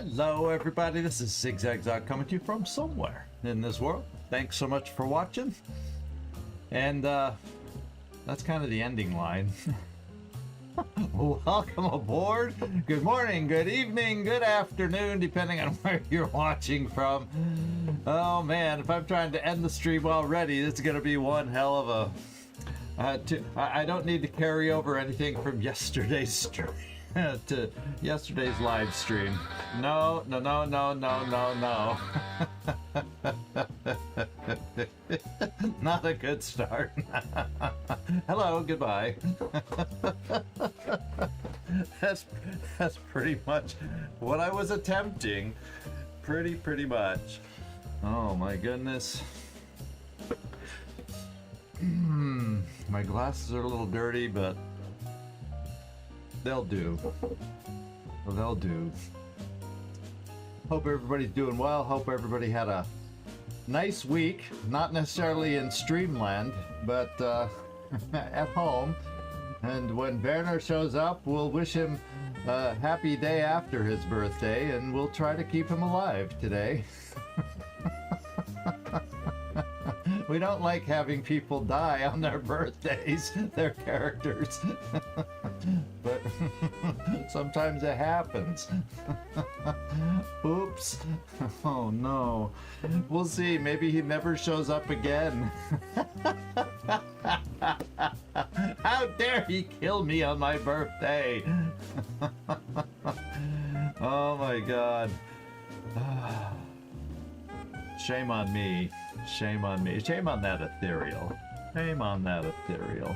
Hello everybody, this is ZigZagZog coming to you from somewhere in this world. Thanks so much for watching. And that's kind of the ending line. Welcome aboard. Good morning, good evening, good afternoon, depending on where you're watching from. Oh man, if I'm trying to end the stream already, this is going to be one hell of a... I don't need to carry over anything from yesterday's stream to yesterday's live stream. No. Not a good start. Hello, goodbye. That's pretty much what I was attempting. Pretty much. Oh my goodness. My glasses are a little dirty, but they'll do. Well, they'll do. Hope everybody's doing well. Hope everybody had a nice week. Not necessarily in Streamland, but at home. And when Werner shows up, we'll wish him a happy day after his birthday, and we'll try to keep him alive today. We don't like having people die on their birthdays, their characters. But sometimes it happens. Oops. Oh no. We'll see. Maybe he never shows up again. How dare he kill me on my birthday? Oh my god. Shame on me. Shame on me. Shame on that ethereal. Shame on that ethereal.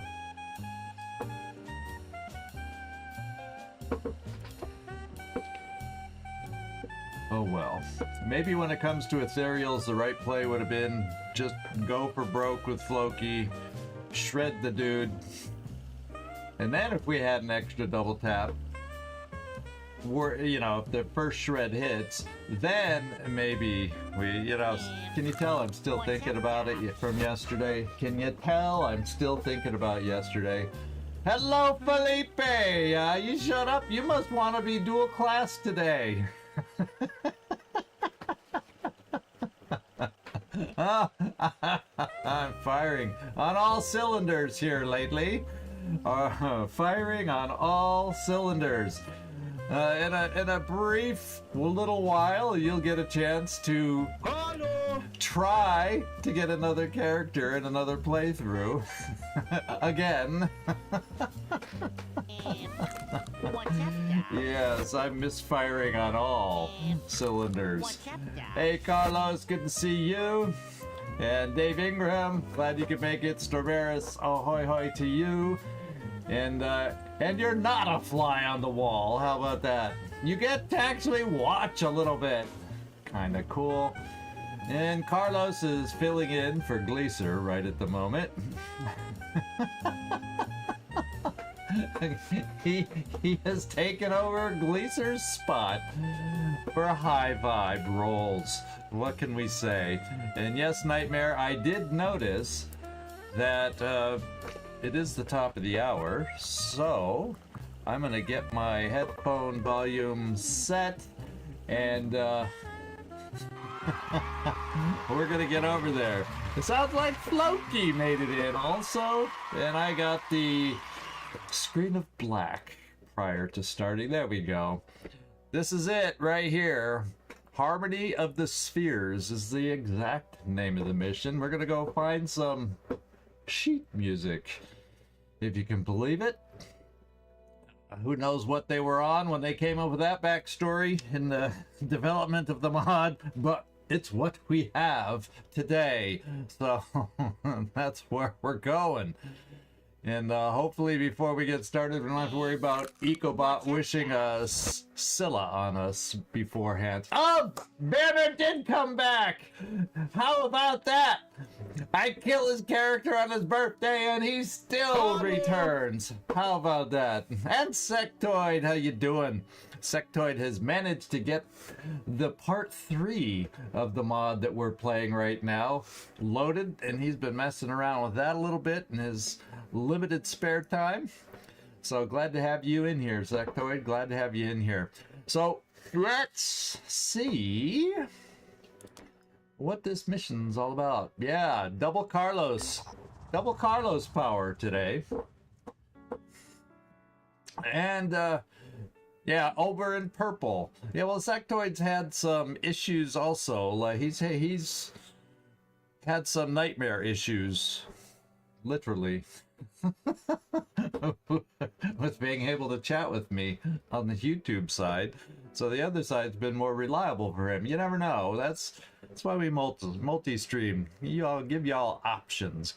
Oh well. Maybe when it comes to ethereals, the right play would have been just go for broke with Floki, shred the dude, and then if we had an extra double tap, if the first shred hits, then maybe we, can you tell I'm still thinking about it from yesterday? Can you tell I'm still thinking about yesterday? Hello, Felipe! You showed up. You must want to be dual class today. I'm firing on all cylinders here lately. Firing on all cylinders. In a brief little while, you'll get a chance to try to get another character in another playthrough. Again. Yes, I'm misfiring on all cylinders. Hey Carlos, good to see you. And Dave Ingram, glad you could make it. Stormeris, ahoy hoy to you. And you're not a fly on the wall. How about that? You get to actually watch a little bit. Kinda cool. And Carlos is filling in for Gleaser right at the moment. he has taken over Gleaser's spot for high vibe rolls. What can we say? And yes, Nightmare, I did notice that it is the top of the hour, so I'm gonna get my headphone volume set, and we're gonna get over there. It sounds like Floki made it in also, and I got the screen of black prior to starting. There we go. This is it right here. Harmony of the Spheres is the exact name of the mission. We're gonna go find some sheet music, if you can believe it. Who knows what they were on when they came up with that backstory in the development of the mod, but it's what we have today, so that's where we're going. And hopefully before we get started, we don't have to worry about Ecobot wishing a Scylla on us beforehand. Oh, Banner did come back! How about that? I kill his character on his birthday and he still returns. How about that? And Sectoid, how you doing? Sectoid has managed to get the part 3 of the mod that we're playing right now loaded, and he's been messing around with that a little bit in his limited spare time. So glad to have you in here, Sectoid. Glad to have you in here. So let's see what this mission's all about. Yeah, double Carlos power today. And yeah, over in purple. Yeah, well, Sectoid's had some issues also. Like he's had some nightmare issues, literally, with being able to chat with me on the YouTube side. So the other side's been more reliable for him. You never know. That's why we multi-stream. Give y'all options.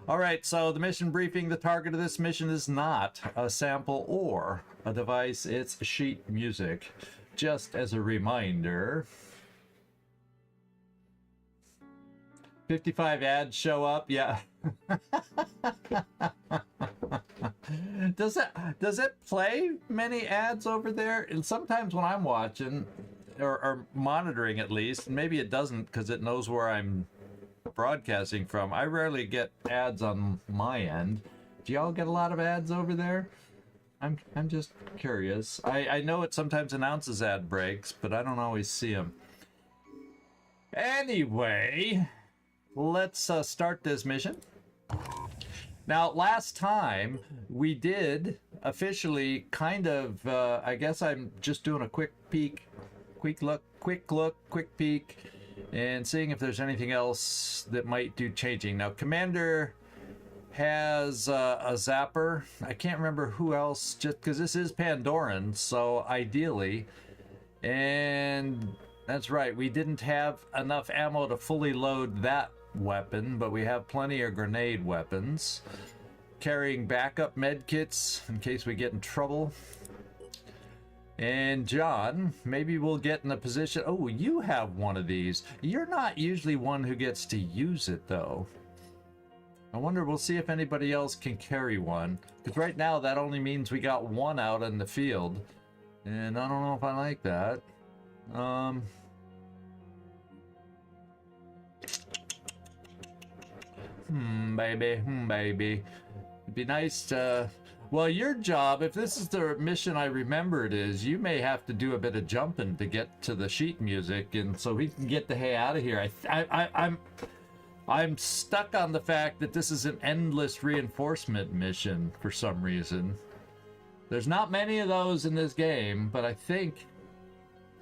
All right, so the mission briefing. The target of this mission is not a sample or a device. It's sheet music. Just as a reminder. 55 ads show up. Yeah. Does it play many ads over there? And sometimes when I'm watching or monitoring, at least, and maybe it doesn't because it knows where I'm broadcasting from, I rarely get ads on my end. Do y'all get a lot of ads over there? I'm just curious. I know it sometimes announces ad breaks, but I don't always see them. Anyway, let's start this mission. Now, last time we did officially kind of, I guess I'm just doing a quick peek, quick peek, and seeing if there's anything else that might do changing. Now, Commander has a zapper. I can't remember who else, just because this is Pandoran, so ideally. And that's right, we didn't have enough ammo to fully load that weapon, but we have plenty of grenade weapons. Carrying backup med kits in case we get in trouble. And John, maybe we'll get in a position. Oh, you have one of these. You're not usually one who gets to use it, though. I wonder, we'll see if anybody else can carry one. Because right now, that only means we got one out in the field. And I don't know if I like that. Baby. It'd be nice to... Well, your job, if this is the mission I remember it is, you may have to do a bit of jumping to get to the sheet music, and so we can get the hay out of here. I'm stuck on the fact that this is an endless reinforcement mission for some reason. There's not many of those in this game, but I think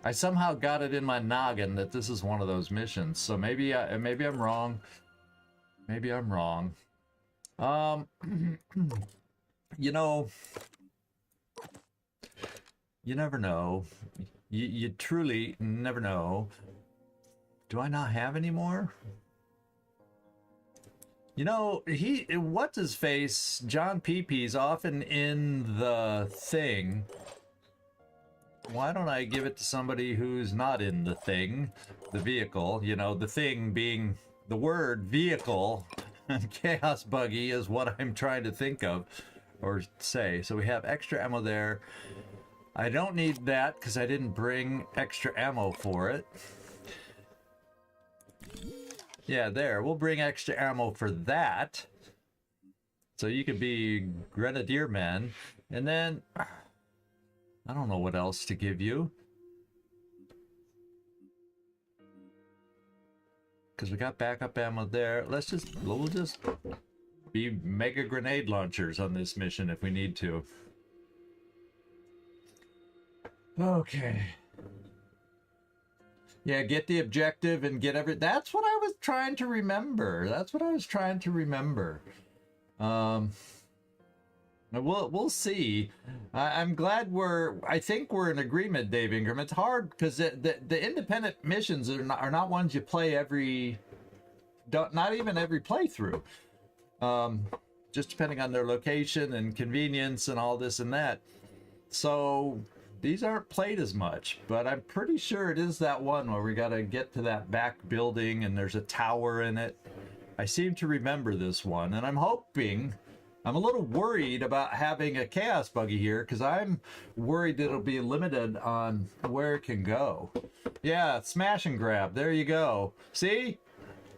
I somehow got it in my noggin that this is one of those missions. So maybe I'm wrong. Maybe I'm wrong. You know, you never know. You truly never know. Do I not have any more? You know, what's his face? John Peepee's often in the thing. Why don't I give it to somebody who's not in the thing? The vehicle, you know, the thing being the word vehicle. Chaos Buggy is what I'm trying to think of or say. So we have extra ammo there. I don't need that because I didn't bring extra ammo for it. Yeah, there. We'll bring extra ammo for that. So you can be Grenadier Man. And then I don't know what else to give you. Because we got backup ammo there. We'll just be mega grenade launchers on this mission if we need to. Okay. Yeah, get the objective and get that's what I was trying to remember. We'll see. I'm glad I think we're in agreement, Dave Ingram. It's hard because the independent missions are not ones you play not even every playthrough. Just depending on their location and convenience and all this and that. So these aren't played as much, but I'm pretty sure it is that one where we got to get to that back building and there's a tower in it. I seem to remember this one, and I'm a little worried about having a Chaos Buggy here because I'm worried that it'll be limited on where it can go. Yeah, smash and grab. There you go. See?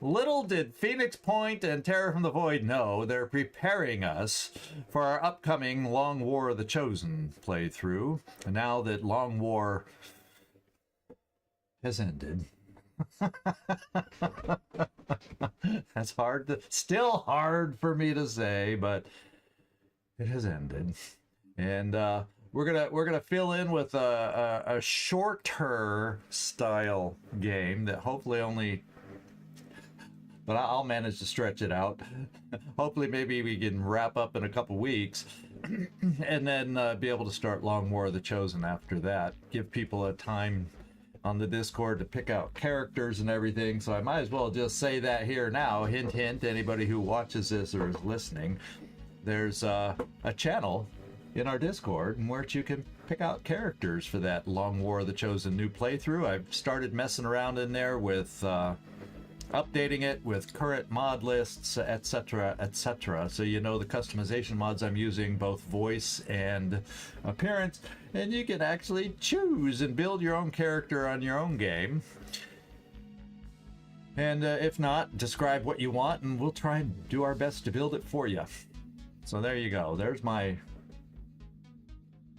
Little did Phoenix Point and Terror from the Void know they're preparing us for our upcoming Long War of the Chosen playthrough. And now that Long War has ended. That's hard to, still hard for me to say, but it has ended. And we're gonna fill in with a shorter style game that hopefully only, but I'll manage to stretch it out. Hopefully maybe we can wrap up in a couple weeks and then be able to start Long War of the Chosen after that. Give people a time on the Discord to pick out characters and everything, so I might as well just say that here now. Hint, hint, anybody who watches this or is listening, there's a channel in our Discord in which you can pick out characters for that Long War of the Chosen new playthrough. I've started messing around in there with updating it with current mod lists, etc., etc. So you know the customization mods I'm using, both voice and appearance, and you can actually choose and build your own character on your own game. And if not, describe what you want and we'll try and do our best to build it for you. So there you go. There's my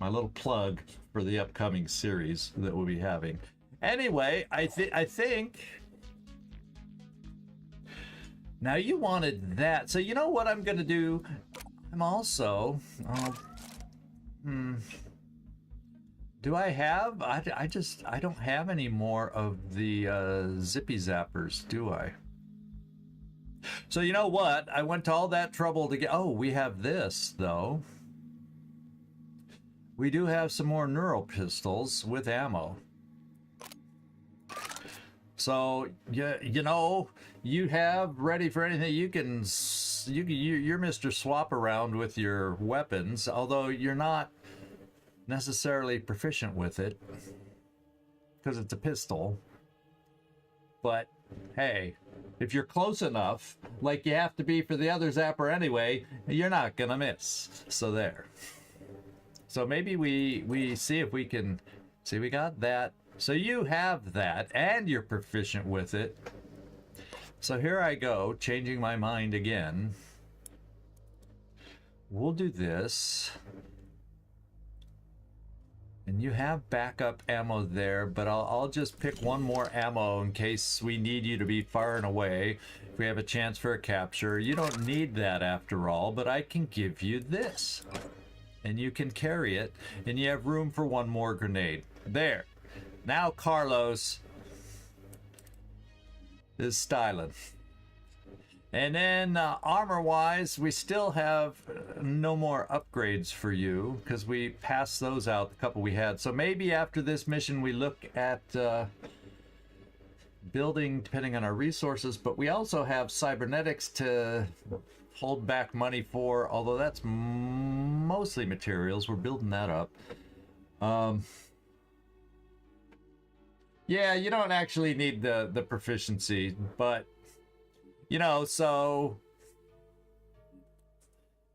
little plug for the upcoming series that we'll be having. Anyway, I think now you wanted that, so you know what I'm gonna do? I'm also do I have, I don't have any more of the zippy zappers, do I? So you know what, I went to all that trouble to get, oh, we have this though. We do have some more neural pistols with ammo. So you know, you have ready for anything. You're Mr. Swap around with your weapons, although you're not necessarily proficient with it because it's a pistol. But hey, if you're close enough, like you have to be for the other zapper anyway, you're not gonna miss. So there. So maybe we see if we can see, we got that. So you have that and you're proficient with it. So here I go, changing my mind again. We'll do this. And you have backup ammo there, but I'll just pick one more ammo in case we need you to be far and away. If we have a chance for a capture. You don't need that after all, but I can give you this. And you can carry it, and you have room for one more grenade. There. Now Carlos is styling. And then armor-wise, we still have no more upgrades for you because we passed those out, the couple we had. So maybe after this mission we look at building, depending on our resources, but we also have cybernetics to hold back money for, although that's mostly materials. We're building that up. Yeah, you don't actually need the proficiency, but you know, so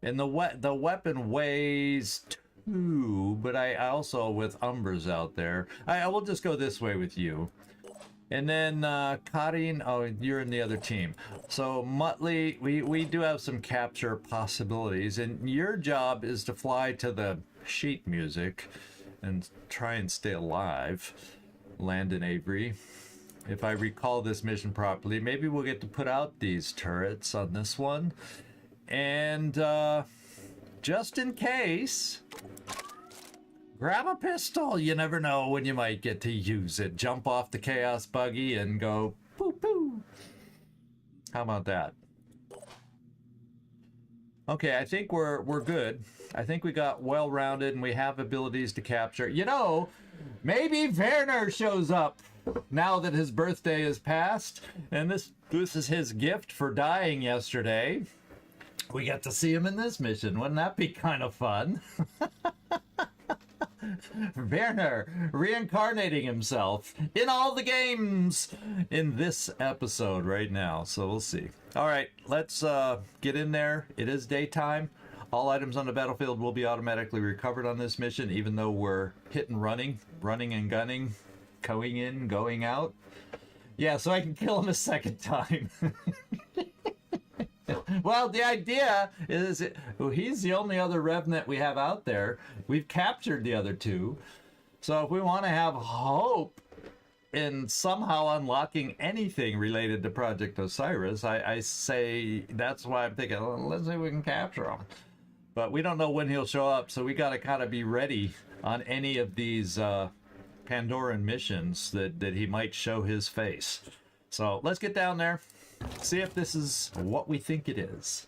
and the weapon weighs 2, but I also with Umbras out there. I will just go this way with you. And then Karin, oh, you're in the other team. So Muttley, we do have some capture possibilities, and your job is to fly to the sheet music and try and stay alive. Landon Avery. If I recall this mission properly, maybe we'll get to put out these turrets on this one. And just in case, grab a pistol. You never know when you might get to use it. Jump off the chaos buggy and go poo poo. How about that? Okay, I think we're good. I think we got well-rounded and we have abilities to capture. You know, maybe Werner shows up now that his birthday is past, and this is his gift for dying yesterday. We get to see him in this mission. Wouldn't that be kind of fun? Werner reincarnating himself in all the games in this episode right now. So we'll see. All right, let's get in there. It is daytime. All items on the battlefield will be automatically recovered on this mission, even though we're hit and running and gunning, going in, going out. Yeah, so I can kill him a second time. Well, the idea is he's the only other Revenant we have out there. We've captured the other two. So if we want to have hope in somehow unlocking anything related to Project Osiris, I say that's why I'm thinking, well, let's see if we can capture him. But we don't know when he'll show up, so we got to kind of be ready on any of these Pandoran missions that he might show his face. So let's get down there, see if this is what we think it is.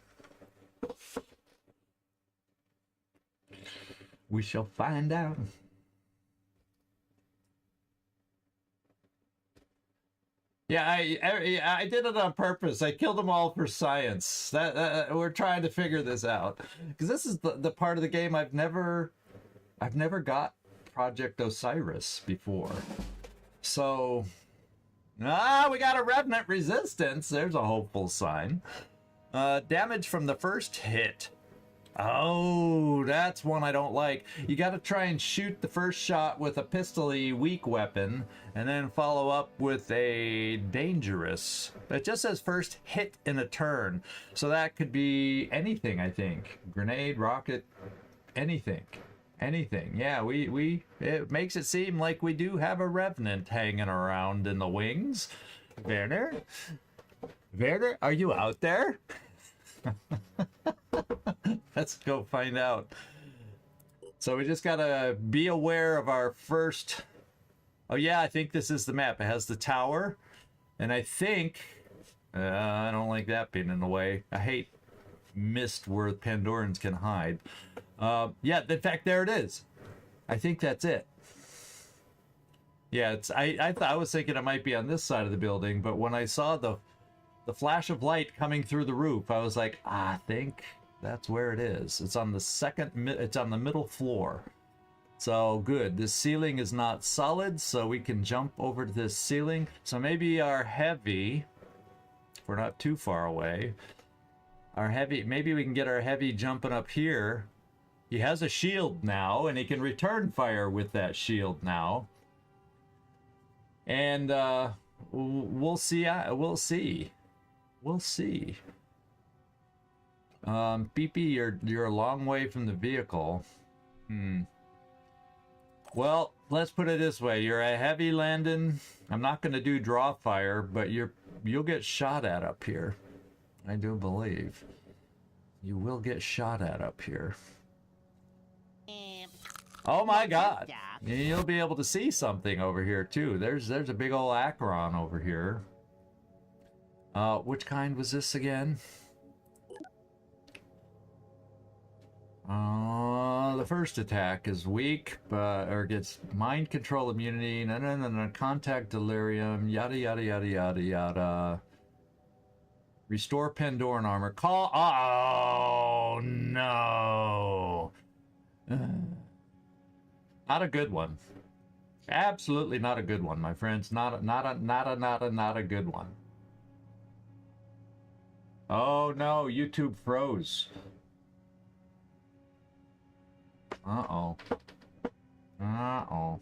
We shall find out. Yeah, I did it on purpose. I killed them all for science. That we're trying to figure this out, because this is the part of the game I've never got Project Osiris before. So, we got a Revenant resistance. There's a hopeful sign. Damage from the first hit. Oh, that's one I don't like. You got to try and shoot the first shot with a pistol-y weak weapon, and then follow up with a dangerous. It just says first hit in a turn, so that could be anything. I think grenade, rocket, anything. Yeah, it makes it seem like we do have a Revenant hanging around in the wings. Werner, are you out there? Let's go find out. So we just gotta be aware of our first. Oh yeah, I think this is the map. It has the tower, and I think I don't like that being in the way. I hate mist where Pandorans can hide. Yeah, in fact, there it is. I think that's it. Yeah, I was thinking it might be on this side of the building, but when I saw the flash of light coming through the roof, I was like, I think that's where it is. It's on it's on the middle floor. So good. This ceiling is not solid, so we can jump over to this ceiling. So maybe our heavy, if we're not too far away, maybe we can get our heavy jumping up here. He has a shield now, and he can return fire with that shield now. And we'll see. We'll see. PP, you're a long way from the vehicle. Well, let's put it this way. You're a heavy landing. I'm not going to do draw fire, but you'll get shot at up here. I do believe. You will get shot at up here. Oh my god. You'll be able to see something over here too. There's a big old Acheron over here. Which kind was this again? The first attack is weak, or gets mind control immunity, no, contact delirium, yada yada yada yada yada. Restore Pandoran armor. Call. Oh no. Not a good one. Absolutely not a good one, my friends. Not a good one. Oh no, YouTube froze. Uh-oh. Uh-oh.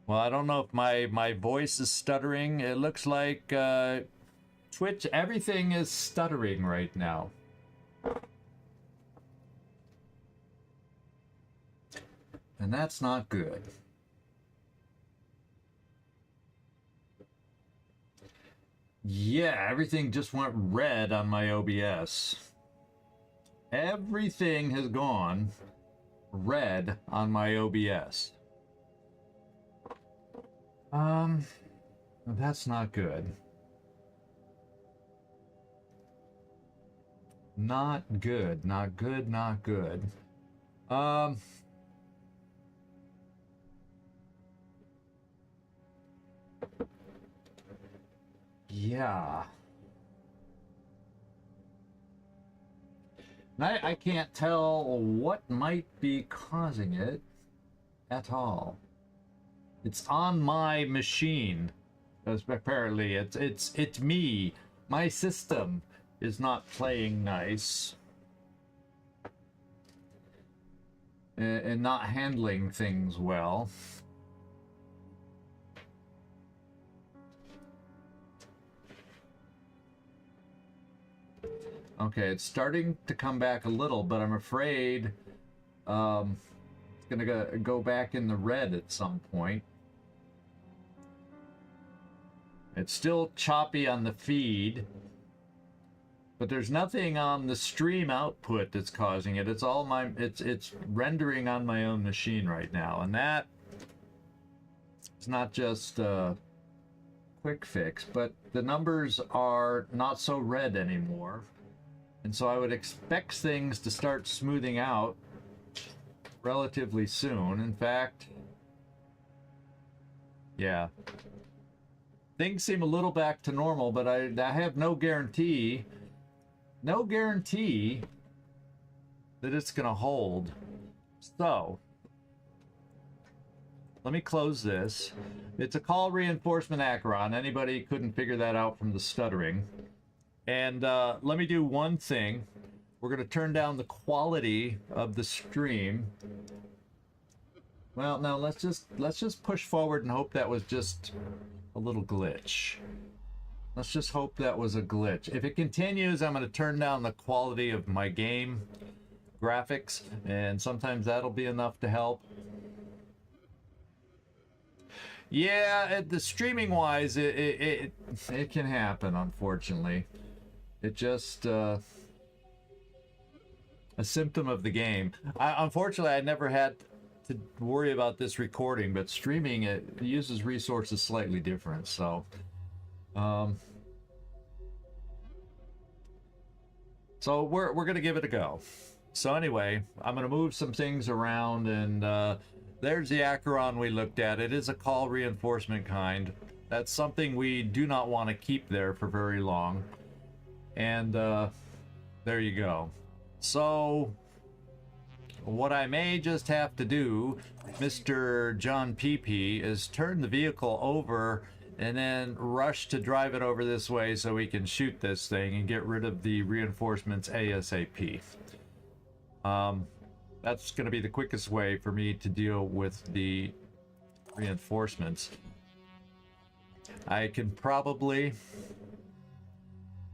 Well, I don't know if my voice is stuttering. It looks like Twitch, everything is stuttering right now. And that's not good. Yeah, everything just went red on my OBS. Everything has gone red on my OBS. That's not good. Not good, not good, not good. Yeah. I can't tell what might be causing it at all. It's on my machine. Apparently, it's me. My system is not playing nice. And not handling things well. Okay, it's starting to come back a little, but I'm afraid it's gonna go back in the red at some point. It's still choppy on the feed, but there's nothing on the stream output that's causing it. It's all it's rendering on my own machine right now, and that is not just a quick fix, but the numbers are not so red anymore. And so I would expect things to start smoothing out relatively soon. In fact, yeah. Things seem a little back to normal, but I have no guarantee that it's gonna hold. So, let me close this. It's a call reinforcement Acheron. Anybody couldn't figure that out from the stuttering. And let me do one thing. We're gonna turn down the quality of the stream. Well, no, let's just push forward and hope that was just a little glitch. Let's just hope that was a glitch. If it continues, I'm going to turn down the quality of my game graphics, and sometimes that'll be enough to help. Yeah, the streaming wise, it can happen, unfortunately. It just a symptom of the game. Unfortunately, I never had to worry about this recording, but streaming it uses resources slightly different, so we're gonna give it a go. So anyway, I'm gonna move some things around, and there's the Acheron we looked at. It is a call reinforcement kind. That's something we do not want to keep there for very long, and there you go. So what I may just have to do, Mr. John PP, is turn the vehicle over and then rush to drive it over this way so we can shoot this thing and get rid of the reinforcements ASAP. That's going to be the quickest way for me to deal with the reinforcements. I can probably...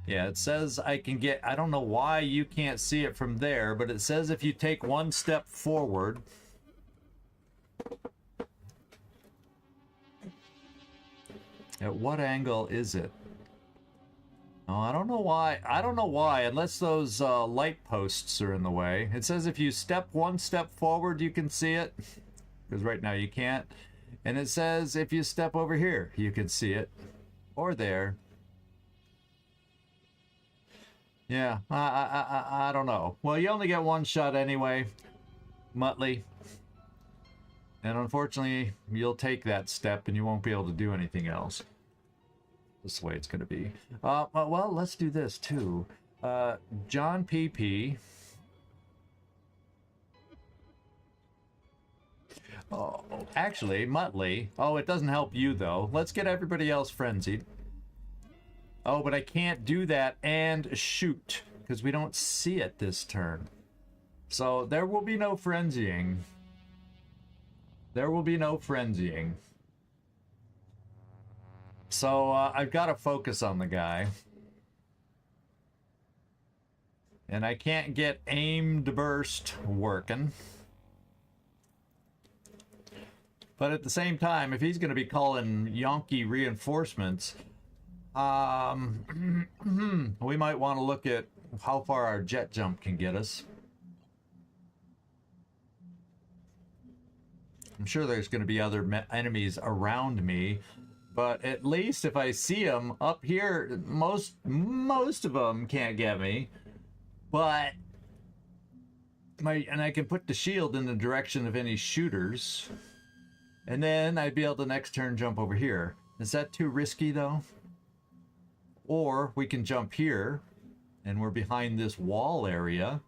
Yeah, it says I can get... I don't know why you can't see it from there, but it says if you take one step forward... At what angle is it? Oh, I don't know why. I don't know why, unless those light posts are in the way. It says if you step one step forward, you can see it. Because right now you can't. And it says if you step over here, you can see it. Or there. Yeah, I don't know. Well, you only get one shot anyway, Muttley. And unfortunately, you'll take that step and you won't be able to do anything else. This is the way it's going to be. Well, let's do this too. John PP. Oh, actually, Muttley. Oh, it doesn't help you though. Let's get everybody else frenzied. Oh, but I can't do that and shoot because we don't see it this turn. So there will be no frenzying. There will be no frenzying. So I've got to focus on the guy. And I can't get aimed burst working. But at the same time, if he's going to be calling Yonky reinforcements... we might want to look at how far our jet jump can get us. I'm sure there's going to be other enemies around me, but at least if I see them up here, most of them can't get me. But and I can put the shield in the direction of any shooters, and then I'd be able to next turn jump over here. Is that too risky though? Or we can jump here, and we're behind this wall area.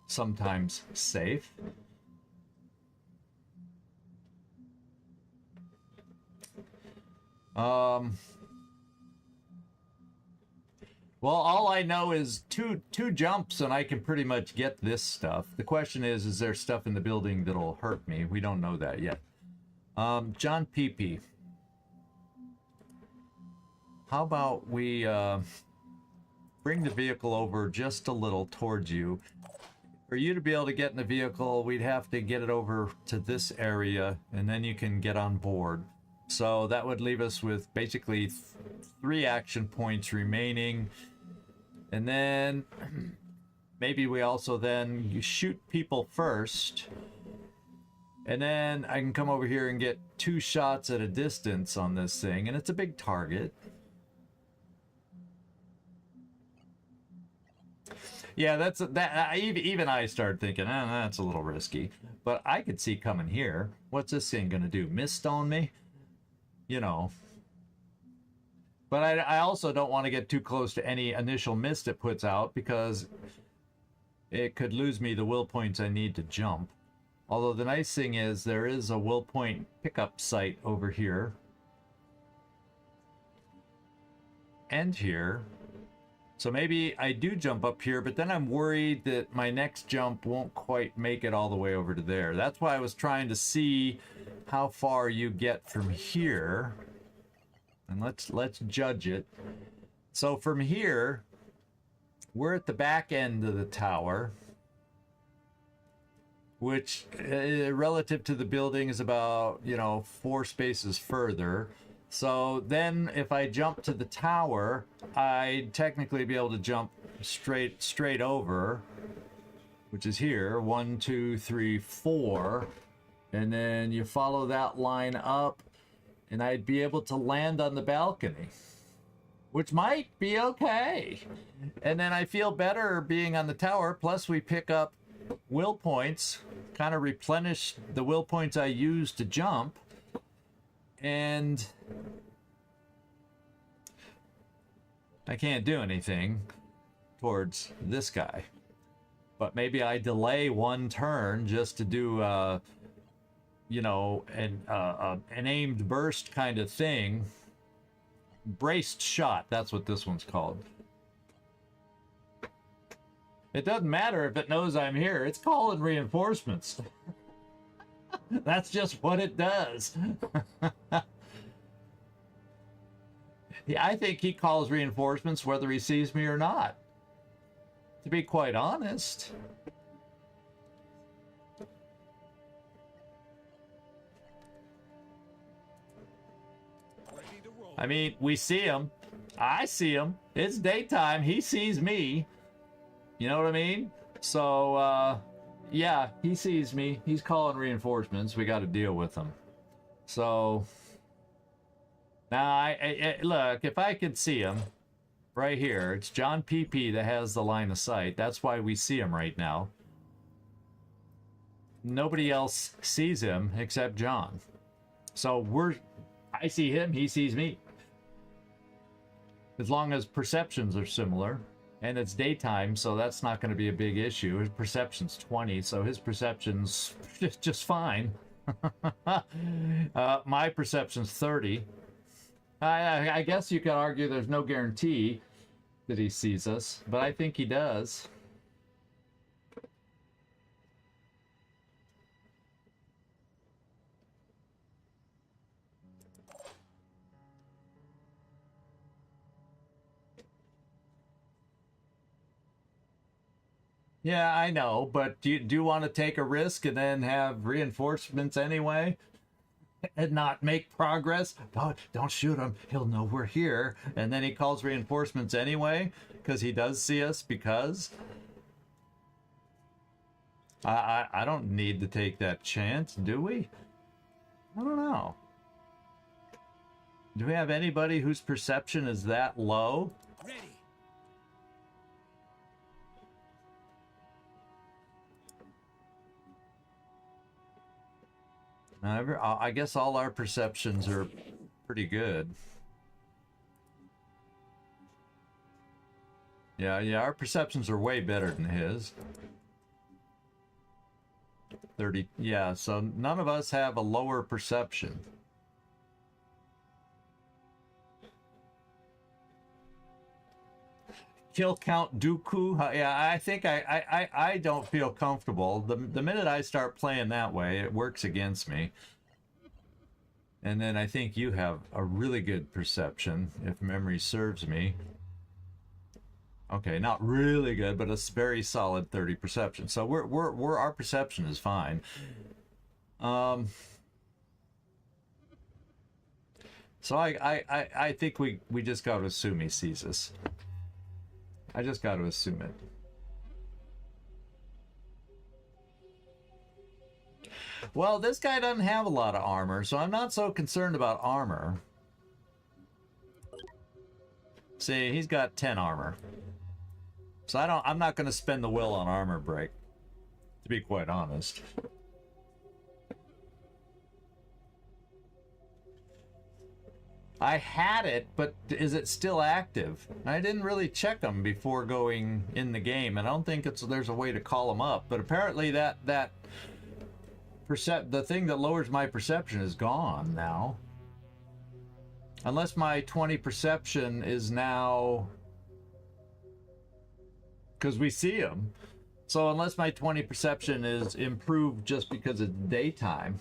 Sometimes safe. Well, all I know is two jumps, and I can pretty much get this stuff. The question is there stuff in the building that'll hurt me? We don't know that yet. John PP. How about we bring the vehicle over just a little towards you. For you to be able to get in the vehicle, we'd have to get it over to this area, and then you can get on board. So that would leave us with basically 3 action points remaining. And then maybe we also then shoot people first. And then I can come over here and get 2 shots at a distance on this thing, and it's a big target. Yeah, even I started thinking, that's a little risky. But I could see coming here. What's this thing gonna do? Mist on me? You know. But I also don't want to get too close to any initial mist it puts out, because it could lose me the will points I need to jump. Although the nice thing is there is a will point pickup site over here. And here. So maybe I do jump up here, but then I'm worried that my next jump won't quite make it all the way over to there. That's why I was trying to see how far you get from here. And let's judge it. So from here, we're at the back end of the tower, which relative to the building is about, 4 spaces further. So then if I jump to the tower, I'd technically be able to jump straight over, which is here. 1, 2, 3, 4. And then you follow that line up, and I'd be able to land on the balcony, which might be okay. And then I feel better being on the tower. Plus we pick up will points, kind of replenish the will points I used to jump. And I can't do anything towards this guy. But maybe I delay 1 turn just to do, an aimed burst kind of thing. Braced shot, that's what this one's called. It doesn't matter if it knows I'm here. It's calling reinforcements. That's just what it does. Yeah, I think he calls reinforcements whether he sees me or not, to be quite honest. I mean, we see him. I see him. It's daytime. He sees me. You know what I mean? So, yeah, he sees me. He's calling reinforcements. We got to deal with him. So, now, I look, if I could see him right here, it's John PP that has the line of sight. That's why we see him right now. Nobody else sees him except John. So I see him, he sees me. As long as perceptions are similar. And it's daytime, so that's not going to be a big issue. His perception's 20, so his perception's just fine. My perception's 30. I guess you could argue there's no guarantee that he sees us, but I think he does. Yeah, I know, but do you want to take a risk and then have reinforcements anyway? And not make progress? Don't shoot him. He'll know we're here. And then he calls reinforcements anyway, because he does see us, because... I don't need to take that chance, do we? I don't know. Do we have anybody whose perception is that low? Ready. I guess all our perceptions are pretty good. Yeah, our perceptions are way better than his. 30, yeah, so none of us have a lower perception. Kill count Dooku? Yeah, I think I don't feel comfortable. The minute I start playing that way, it works against me. And then I think you have a really good perception, if memory serves me. Okay, not really good, but a very solid 30 perception. So our perception is fine. So I think we just got to assume he sees us. I just got to assume it. Well, this guy doesn't have a lot of armor, so I'm not so concerned about armor. See, he's got 10 armor. So I'm not going to spend the will on armor break, to be quite honest. I had it, but is it still active? I didn't really check them before going in the game, and I don't think there's a way to call them up. But apparently the thing that lowers my perception is gone now. Unless my 20 perception is now, because we see them. So unless my 20 perception is improved just because it's daytime.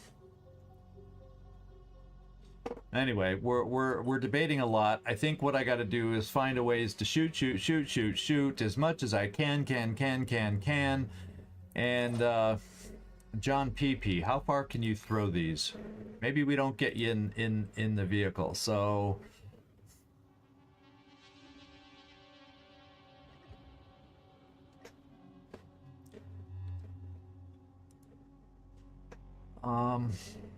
Anyway, we're debating a lot. I think what I got to do is find a ways to shoot as much as I can. And John PP, how far can you throw these? Maybe we don't get you in the vehicle. So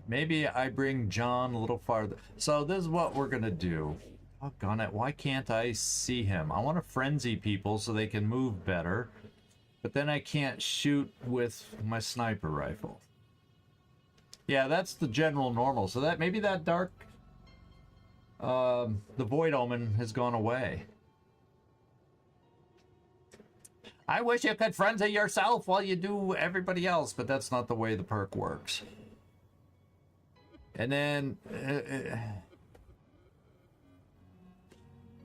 maybe I bring John a little farther. So this is what we're gonna do. Doggone it, why can't I see him? I want to frenzy people so they can move better. But then I can't shoot with my sniper rifle. Yeah, that's the general normal. So that maybe that dark... the Void Omen has gone away. I wish you could frenzy yourself while you do everybody else, but that's not the way the perk works. And then...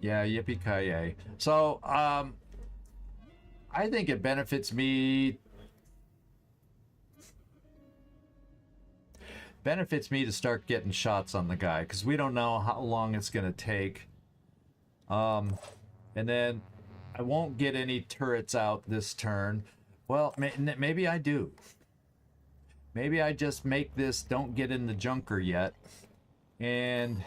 yeah, yippee-ki-yay. So, I think it benefits me... to start getting shots on the guy, because we don't know how long it's going to take. And then I won't get any turrets out this turn. Well, maybe I do. Maybe I just make this don't get in the junker yet. And...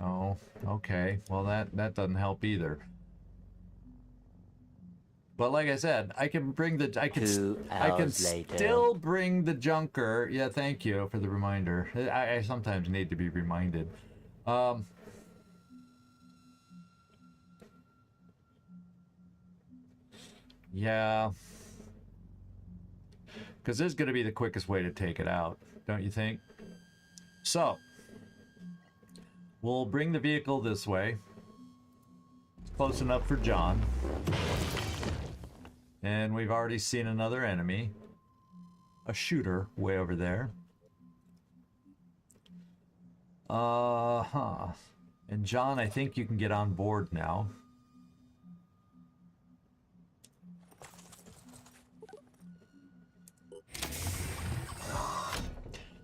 oh, okay. Well, that doesn't help either. But like I said, I can bring the... I can still bring the junker. Yeah, thank you for the reminder. I sometimes need to be reminded. Yeah. Because this is going to be the quickest way to take it out, don't you think? So, we'll bring the vehicle this way. It's close enough for John. And we've already seen another enemy. A shooter way over there. And John, I think you can get on board now.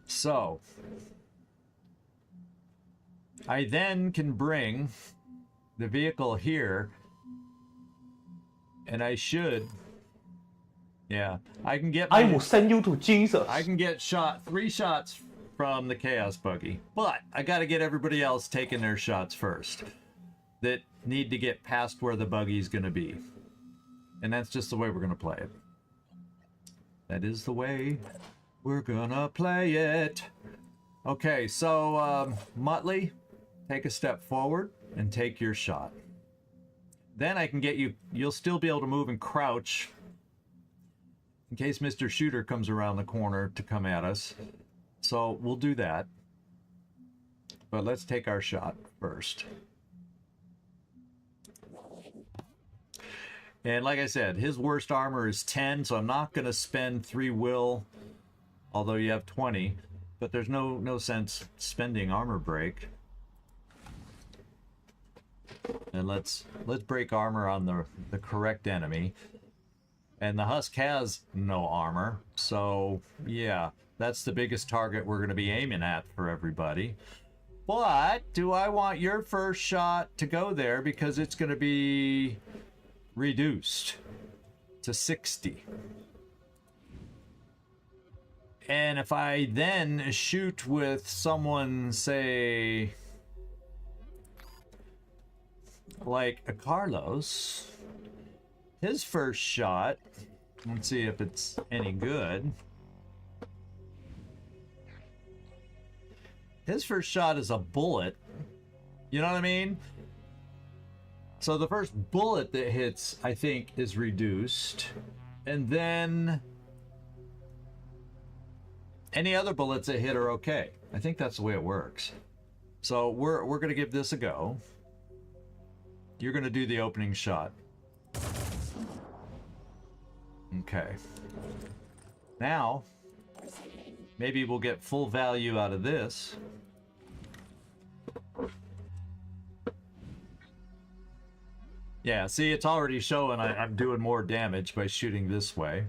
So, I then can bring the vehicle here, and I should, yeah, I can get... I will send you to Jesus. I can get 3 shots from the Chaos Buggy, but I gotta get everybody else taking their shots first that need to get past where the buggy's gonna be. And that's just the way we're gonna play it. That is the way we're gonna play it. Okay, so Muttley, take a step forward and take your shot. Then I can get you... you'll still be able to move and crouch in case Mr. Shooter comes around the corner to come at us. So we'll do that. But let's take our shot first. And like I said, his worst armor is 10, so I'm not going to spend 3 will, although you have 20. But there's no sense spending armor break. And let's break armor on the correct enemy. And the Husk has no armor, so yeah, that's the biggest target we're going to be aiming at for everybody. But do I want your first shot to go there because it's going to be reduced to 60? And if I then shoot with someone, say, like a Carlos, his first shot, let's see if it's any good. His first shot is a bullet. You know what I mean? So the first bullet that hits, I think, is reduced. And then any other bullets that hit are okay. I think that's the way it works. So we're going to give this a go. You're going to do the opening shot. Okay. Now, maybe we'll get full value out of this. Yeah, see, it's already showing I'm doing more damage by shooting this way.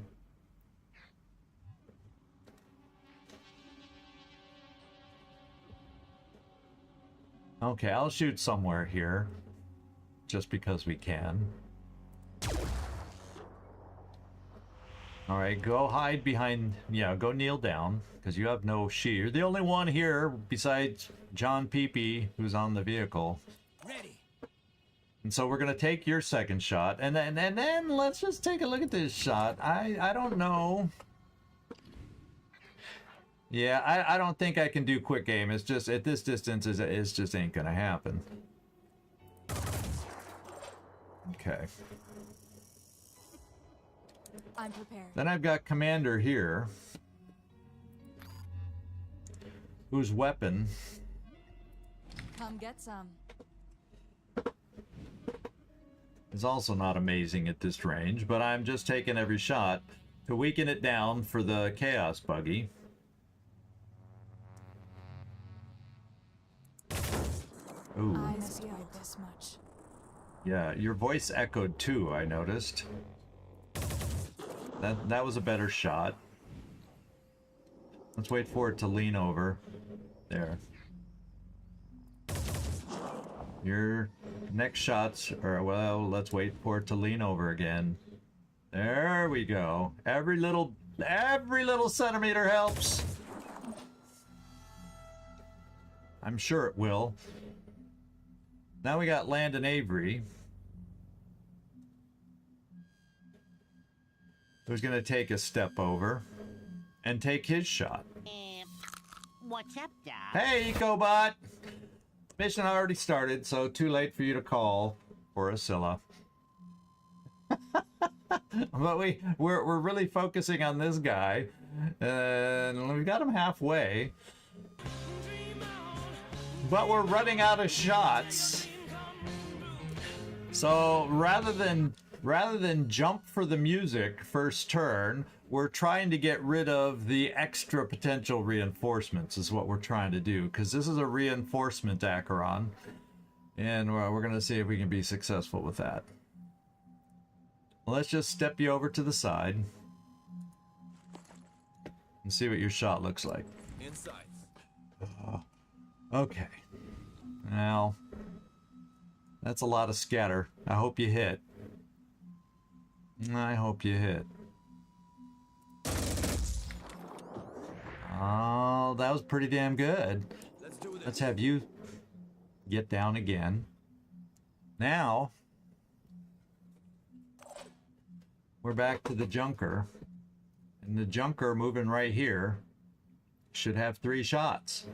Okay, I'll shoot somewhere here, just because we can. Alright, go hide behind, yeah, go kneel down, because you have no shield. You're the only one here, besides John Peepee, who's on the vehicle. Ready. And so we're going to take your second shot, and then let's just take a look at this shot. I don't know. Yeah, I don't think I can do quick aim. It's just, at this distance, it just ain't going to happen. Okay. I'm prepared. Then I've got Commander here, whose weapon Come get some. is also not amazing at this range, but I'm just taking every shot to weaken it down for the Chaos Buggy. Ooh. I misfired this much. Yeah, your voice echoed too, I noticed. That was a better shot. Let's wait for it to lean over. There. Your next shots are, well, let's wait for it to lean over again. There we go. Every little centimeter helps. I'm sure it will. Now we got Landon Avery, who's going to take a step over and take his shot. What's up, Doc? Hey, EcoBot! Mission already started, so too late for you to call for Asilla. But we're really focusing on this guy, and we've got him halfway. But we're running out of shots. So rather than jump for the music first turn, we're trying to get rid of the extra potential reinforcements is what we're trying to do, because this is a reinforcement Acheron, and we're going to see if we can be successful with that. Let's just step you over to the side and see what your shot looks like. Inside. Okay. Now, that's a lot of scatter. I hope you hit. I hope you hit. Oh, that was pretty damn good. Let's do this. Let's have you get down again. Now, we're back to the Junker. And the Junker moving right here should have 3 shots.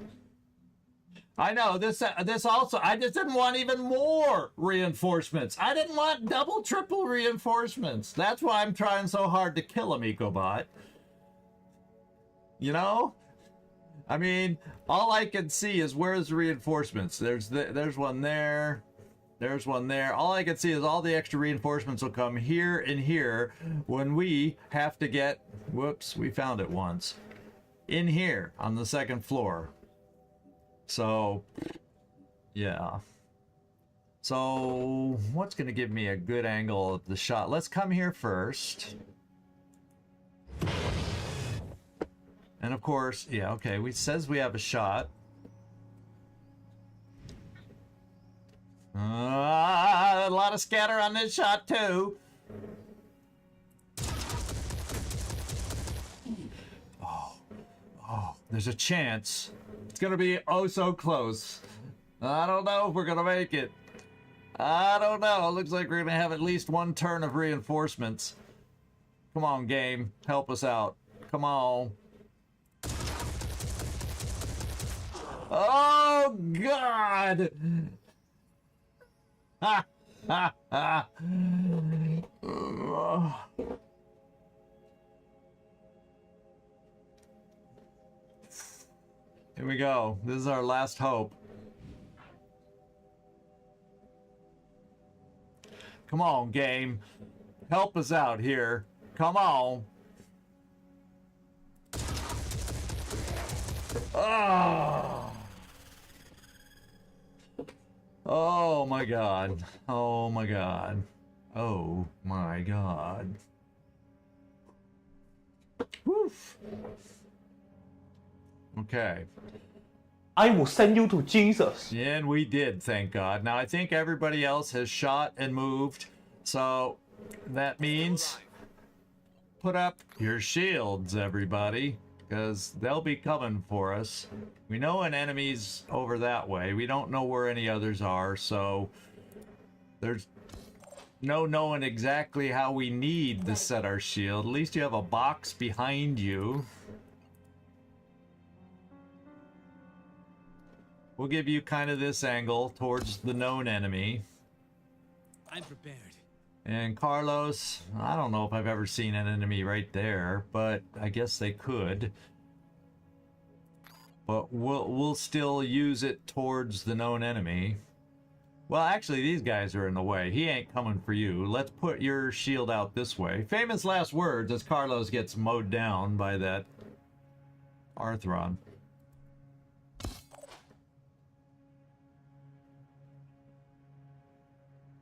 I know, this also, I just didn't want even more reinforcements. I didn't want double, triple reinforcements. That's why I'm trying so hard to kill him, EcoBot. You know? I mean, all I can see is where's the reinforcements. There's one there. There's one there. All I can see is all the extra reinforcements will come here and here when we have to get, whoops, we found it once, in here on the 2nd floor. So, yeah. So, what's going to give me a good angle of the shot? Let's come here first. And of course, yeah, okay, it says we have a shot. A lot of scatter on this shot too. Oh, there's a chance. It's gonna be oh so close. I don't know if we're gonna make it. I don't know. It looks like we're gonna have at least one turn of reinforcements. Come on, game. Help us out. Come on. Oh, God! Ha! Ha! Ha! Here we go. This is our last hope. Come on, game. Help us out here. Come on. Oh. Oh my God. Oh my God. Oh my God. Woof. Okay. I will send you to Jesus. And we did, thank God. Now I think everybody else has shot and moved. So that means put up your shields, everybody, because they'll be coming for us. We know an enemy's over that way. We don't know where any others are, so there's no knowing exactly how we need to set our shield. At least you have a box behind you. We'll give you kind of this angle towards the known enemy. I'm prepared. And Carlos, I don't know if I've ever seen an enemy right there, but I guess they could. But we'll still use it towards the known enemy. Well, actually, these guys are in the way. He ain't coming for you. Let's put your shield out this way. Famous last words as Carlos gets mowed down by that Arthron.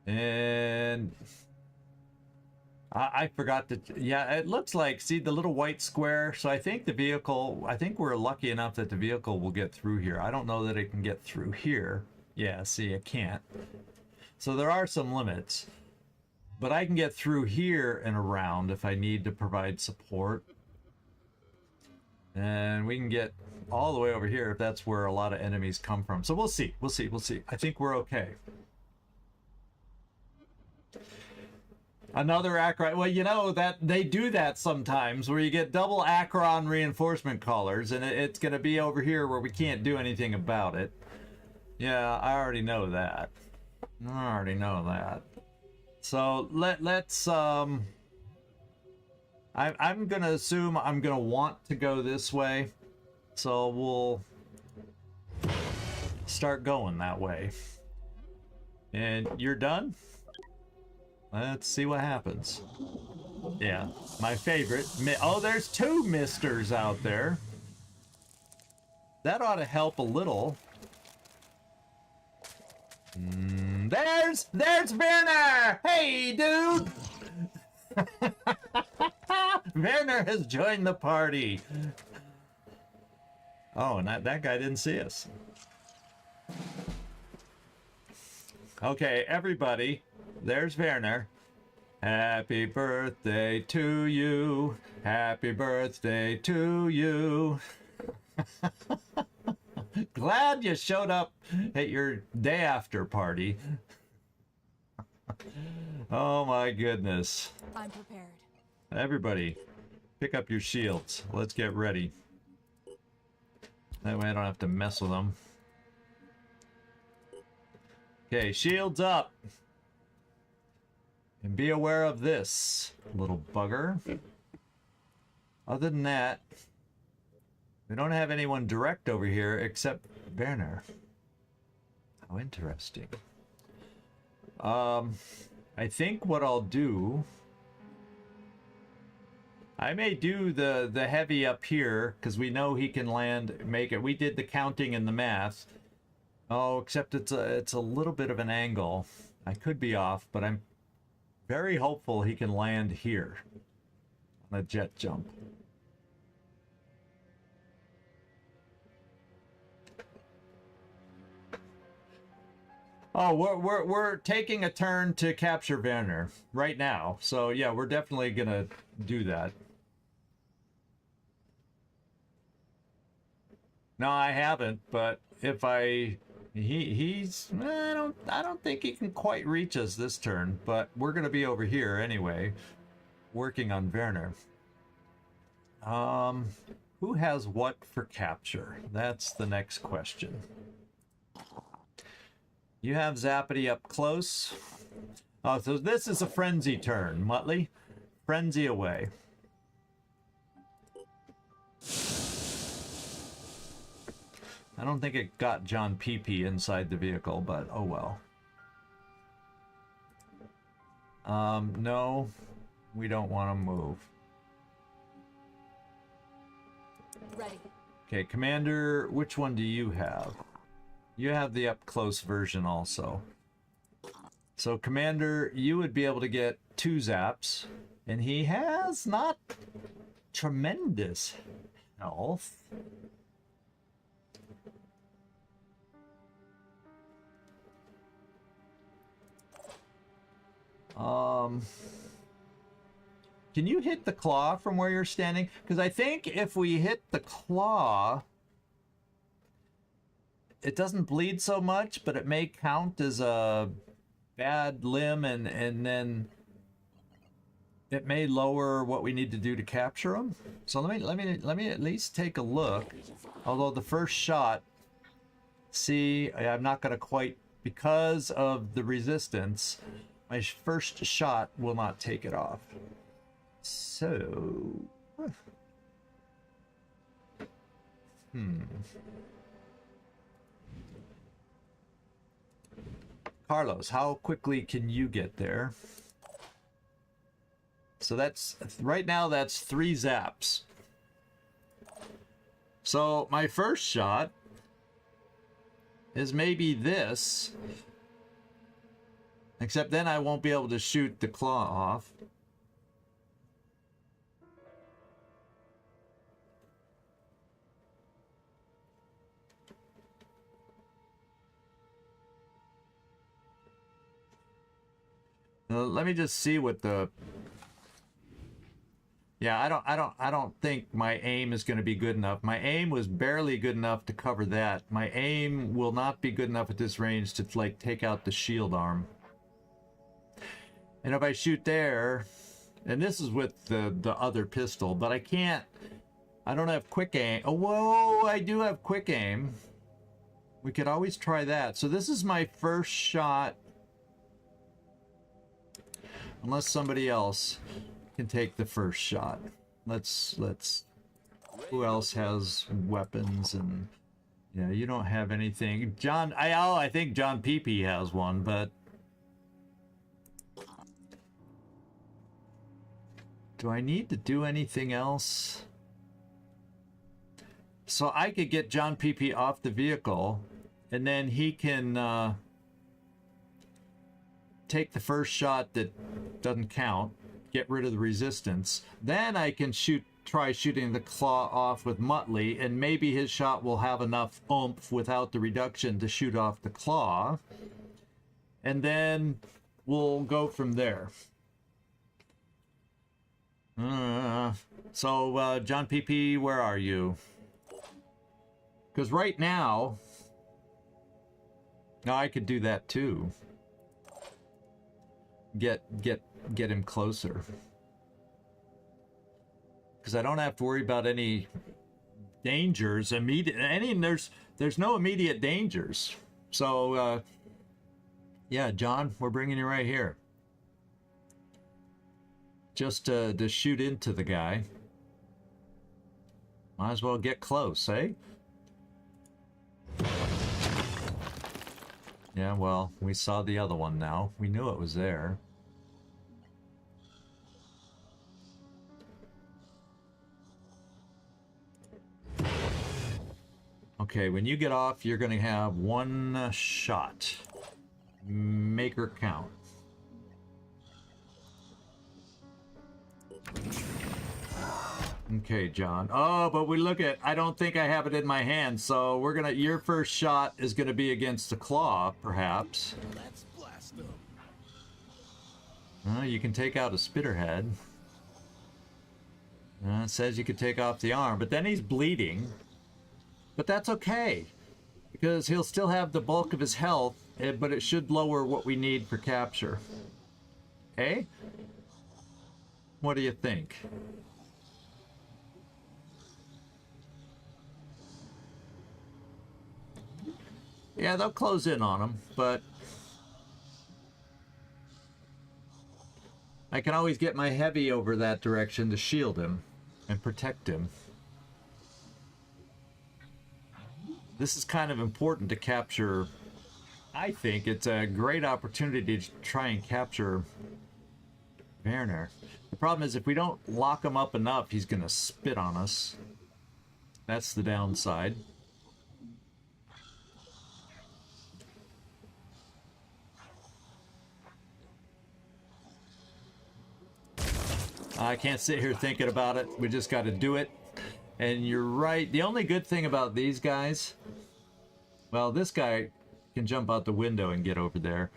And I forgot to, yeah, it looks like, see the little white square? So I think the vehicle, I think we're lucky enough that the vehicle will get through here. I don't know that it can get through here. Yeah, see, it can't. So there are some limits. But I can get through here and around if I need to provide support. And we can get all the way over here if that's where a lot of enemies come from. So we'll see, we'll see, we'll see. I think we're okay. Another Acron. Well, you know that they do that sometimes where you get double Acron reinforcement collars, and it's going to be over here where we can't do anything about it. Yeah, I already know that. I already know that. So let's I'm going to assume I'm going to want to go this way. So we'll start going that way. And you're done? Let's see what happens. Yeah, my favorite. Oh, there's two misters out there. That ought to help a little. There's Werner! Hey, dude! Werner has joined the party. Oh, and that guy didn't see us. Okay, everybody. There's Werner. Happy birthday to you. Happy birthday to you. Glad you showed up at your day after party. Oh my goodness. I'm prepared. Everybody, pick up your shields. Let's get ready. That way I don't have to mess with them. Okay, shields up. And be aware of this, little bugger. Other than that, we don't have anyone direct over here except Werner. How interesting. I think what I'll do, I may do the heavy up here because we know he can land, make it. We did the counting and the math. Oh, except it's a little bit of an angle. I could be off, but I'm very hopeful he can land here on a jet jump. Oh, we're taking a turn to capture Werner right now. So yeah, we're definitely gonna do that. No, I haven't, but if he's I don't think he can quite reach us this turn, but we're gonna be over here anyway, working on Werner. Who has what for capture? That's the next question. You have Zappity up close. Oh, so this is a frenzy turn, Muttley. Frenzy away. I don't think it got John PP inside the vehicle, but oh well. No, we don't want to move. Ready. Okay, Commander, which one do you have? You have the up-close version also. So, Commander, you would be able to get 2 zaps, and he has not tremendous health. Can you hit the claw from where you're standing? Because I think if we hit the claw, it doesn't bleed so much, but it may count as a bad limb, and then it may lower what we need to do to capture him. So let me at least take a look. Although the first shot, see, I'm not going to quite, because of the resistance, my first shot will not take it off. So, Carlos, how quickly can you get there? So that's, right now that's 3 zaps. So my first shot is maybe this, except then I won't be able to shoot the claw off. Let me just see what the... Yeah, I don't think my aim is going to be good enough. My aim was barely good enough to cover that. My aim will not be good enough at this range to, like, take out the shield arm. And if I shoot there, and this is with the other pistol, but I can't... I don't have quick aim. Oh, whoa, I do have quick aim. We could always try that. So this is my first shot. Unless somebody else can take the first shot. Let's who else has weapons? And yeah, you don't have anything. John, I think John PP has one, but do I need to do anything else? So I could get John PP off the vehicle, and then he can take the first shot that doesn't count, get rid of the resistance. Then I can try shooting the claw off with Muttley, and maybe his shot will have enough oomph without the reduction to shoot off the claw. And then we'll go from there. So, John PP, where are you? Because right now, I could do that too. Get him closer, because I don't have to worry about any dangers there's no immediate dangers. So yeah, John, we're bringing you right here just to shoot into the guy. Might as well get close, eh? Yeah, well, we saw the other one now. We knew it was there. Okay, when you get off, you're going to have 1 shot. Make her count. Okay, John. Oh, but we look at, I don't think I have it in my hand, so we're gonna, your first shot is gonna be against the claw, perhaps. Let's blast them. You can take out a spitterhead. It says you could take off the arm, but then he's bleeding. But that's okay, because he'll still have the bulk of his health, but it should lower what we need for capture. Eh? What do you think? Yeah, they'll close in on him, but I can always get my heavy over that direction to shield him and protect him. This is kind of important to capture. I think it's a great opportunity to try and capture Werner. The problem is if we don't lock him up enough, he's going to spit on us. That's the downside. I can't sit here thinking about it. We just got to do it. And you're right. The only good thing about these guys, well, this guy can jump out the window and get over there.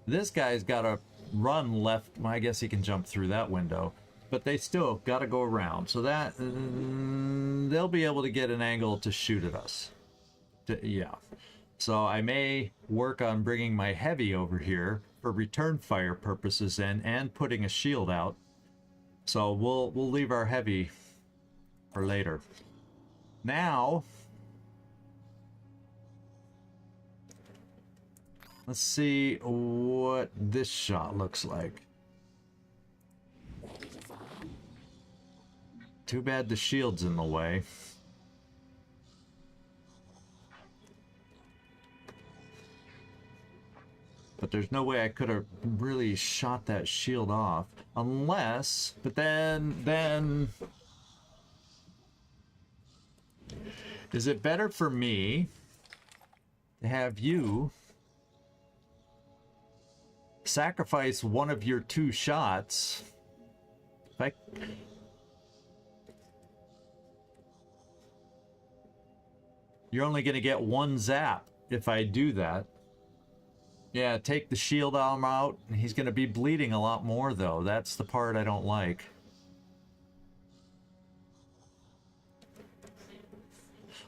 This guy's got to run left. Well, I guess he can jump through that window. But they still got to go around. So that they'll be able to get an angle to shoot at us. Yeah. So I may work on bringing my heavy over here for return fire purposes and putting a shield out. So we'll leave our heavy for later. Now, let's see what this shot looks like. Too bad the shield's in the way. But there's no way I could have really shot that shield off. Unless, but then... Is it better for me to have you sacrifice one of your two shots? If you're only going to get one zap if I do that. Yeah, take the shield arm out. He's going to be bleeding a lot more, though. That's the part I don't like.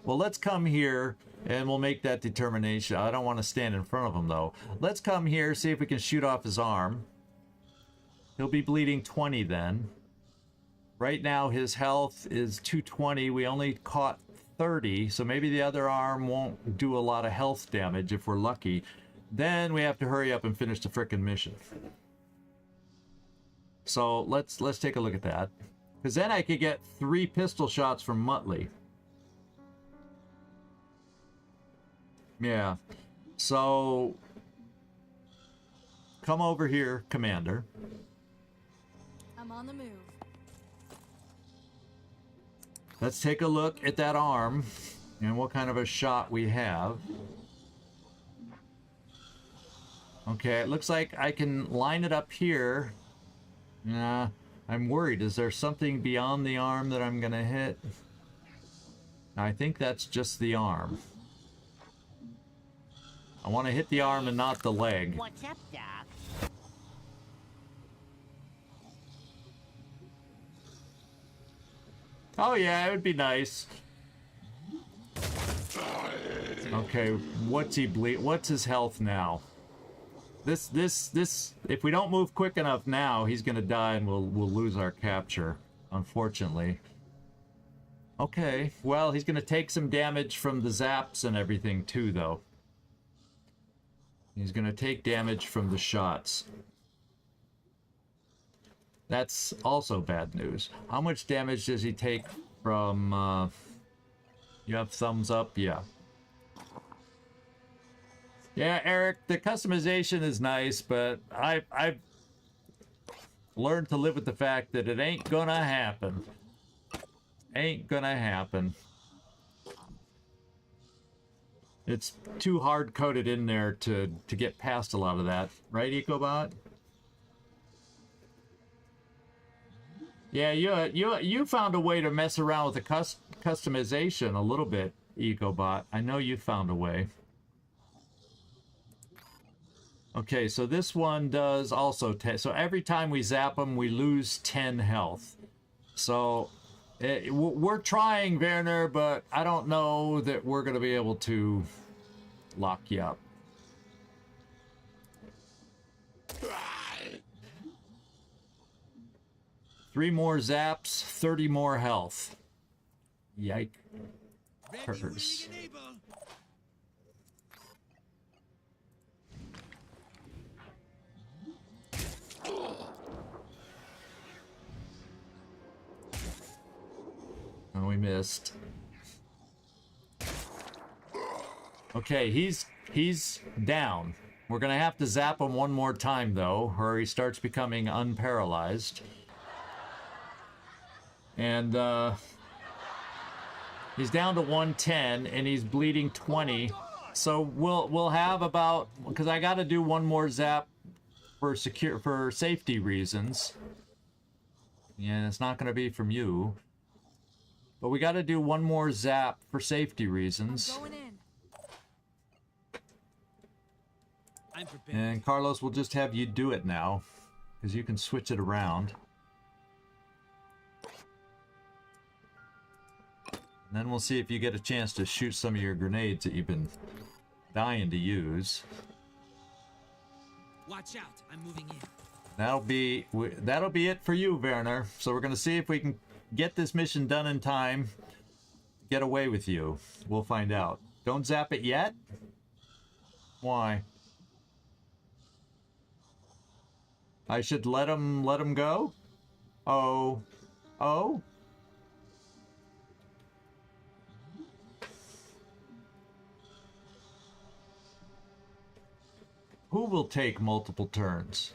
Well, let's come here, and we'll make that determination. I don't want to stand in front of him, though. Let's come here, see if we can shoot off his arm. He'll be bleeding 20 then. Right now, his health is 220. We only caught 30, so maybe the other arm won't do a lot of health damage if we're lucky. Then we have to hurry up and finish the frickin' mission. So let's take a look at that. Because then I could get 3 pistol shots from Muttley. Yeah. So come over here, Commander. I'm on the move. Let's take a look at that arm and what kind of a shot we have. Okay, it looks like I can line it up here. I'm worried. Is there something beyond the arm that I'm gonna hit? I think that's just the arm. I want to hit the arm and not the leg. What's up, Doc? Oh yeah, it would be nice. Okay, what's he bleed? What's his health now? This. If we don't move quick enough now, he's gonna die, and we'll lose our capture, unfortunately. Okay, well, he's gonna take some damage from the zaps and everything too, though. He's gonna take damage from the shots. That's also bad news. How much damage does he take from? You have thumbs up, yeah. Yeah, Eric, the customization is nice, but I've learned to live with the fact that it ain't gonna happen. Ain't gonna happen. It's too hard-coded in there to get past a lot of that. Right, Ecobot? Yeah, you found a way to mess around with the customization a little bit, EcoBot. I know you found a way. Okay, so this one does also 10. So every time we zap them, we lose 10 health. So we're trying, Werner, but I don't know that we're going to be able to lock you up. Three more zaps, 30 more health. Yike. Hers. Oh, we missed. Okay, he's down. We're gonna have to zap him one more time though, or he starts becoming unparalyzed. And he's down to 110 and he's bleeding 20. So we'll have about, because I gotta do one more zap for safety reasons. Yeah, it's not gonna be from you. But we gotta do one more zap for safety reasons. I'm going in. I'm prepared. And Carlos, we'll just have you do it now, because you can switch it around. And then we'll see if you get a chance to shoot some of your grenades that you've been dying to use. Watch out, I'm moving in. That'll be it for you, Werner. So we're gonna see if we can get this mission done in time. Get away with you. We'll find out. Don't zap it yet? Why? I should let him go? Oh. Oh? Who will take multiple turns?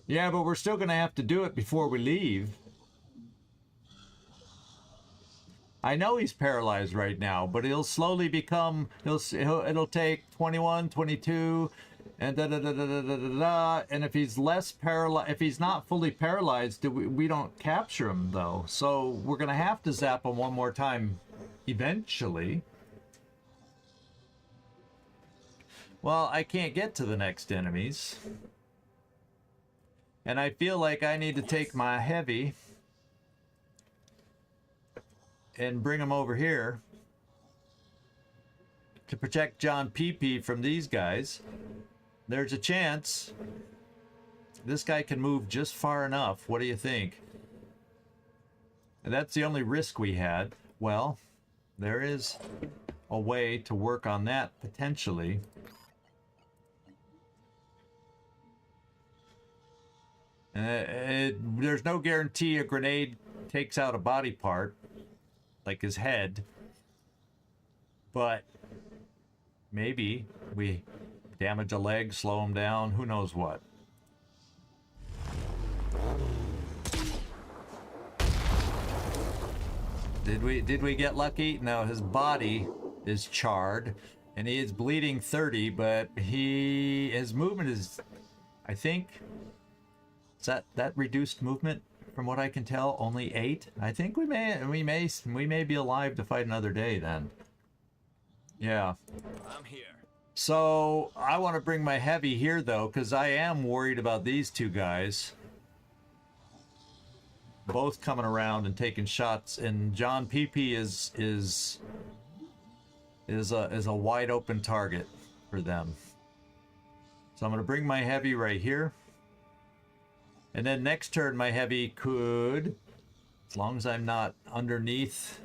Yeah, but we're still gonna have to do it before we leave. I know he's paralyzed right now, but he'll slowly become. It'll take 21, 22, and da da da da da da da da. And if he's less paralyzed, if he's not fully paralyzed, we don't capture him though. So we're gonna have to zap him one more time, eventually. Well, I can't get to the next enemies. And I feel like I need to take my heavy and bring him over here to protect John PP from these guys. There's a chance this guy can move just far enough. What do you think? And that's the only risk we had. Well, there is a way to work on that potentially. There's no guarantee a grenade takes out a body part, like his head, but maybe we damage a leg, slow him down, who knows what. Did we get lucky? No, his body is charred and he is bleeding 30, but his movement is, I think, is that reduced movement? From what I can tell, only 8. I think we may be alive to fight another day then. Yeah. I'm here. So I want to bring my heavy here though, because I am worried about these two guys. Both coming around and taking shots, and John PP is a wide open target for them. So I'm gonna bring my heavy right here. And then next turn, my heavy could, as long as I'm not underneath.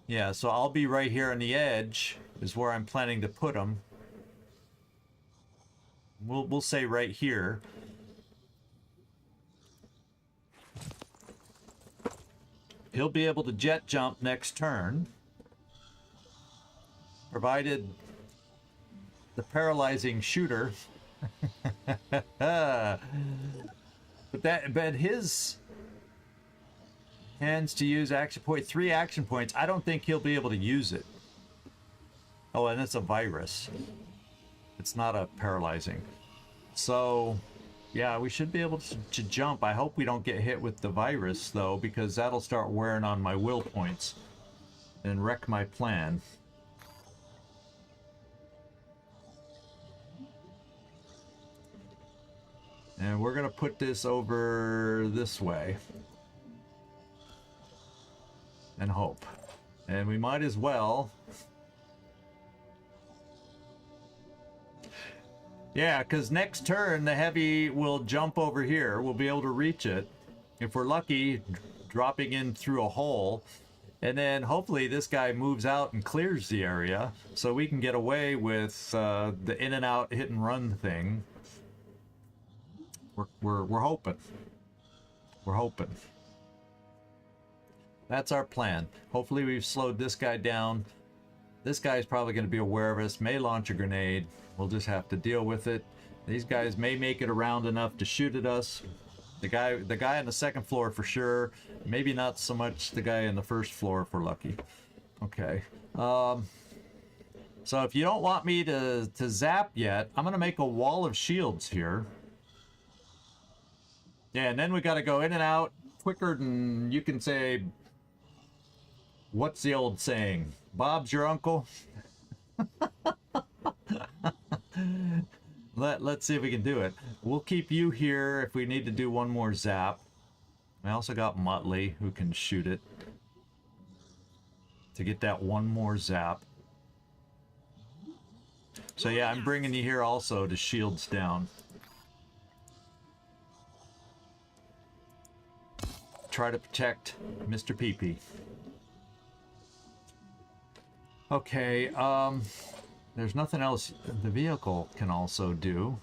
Yeah, so I'll be right here on the edge is where I'm planning to put him. We'll say right here. He'll be able to jet jump next turn, provided the paralyzing shooter. But his hands to use action point, 3 action points. I don't think he'll be able to use it. Oh, and it's a virus. It's not a paralyzing. So Yeah, we should be able to jump. I hope we don't get hit with the virus, though, because that'll start wearing on my will points and wreck my plan. And we're gonna put this over this way. And hope. And we might as well... Yeah, because next turn the heavy will jump over here. We'll be able to reach it. If we're lucky, dropping in through a hole. And then hopefully this guy moves out and clears the area so we can get away with the in and out hit and run thing. We're hoping. We're hoping. That's our plan. Hopefully we've slowed this guy down. This guy's probably going to be aware of us, may launch a grenade. We'll just have to deal with it. These guys may make it around enough to shoot at us. The guy on the second floor for sure. Maybe not so much the guy on the first floor if we're lucky. Okay. So if you don't want me to zap yet, I'm going to make a wall of shields here. Yeah, and then we got to go in and out quicker than you can say... What's the old saying? Bob's your uncle? Let's see if we can do it. We'll keep you here if we need to do one more zap. I also got Muttley who can shoot it. To get that one more zap. So yeah, I'm bringing you here also to shields down. Try to protect Mr. PP. Okay, there's nothing else the vehicle can also do.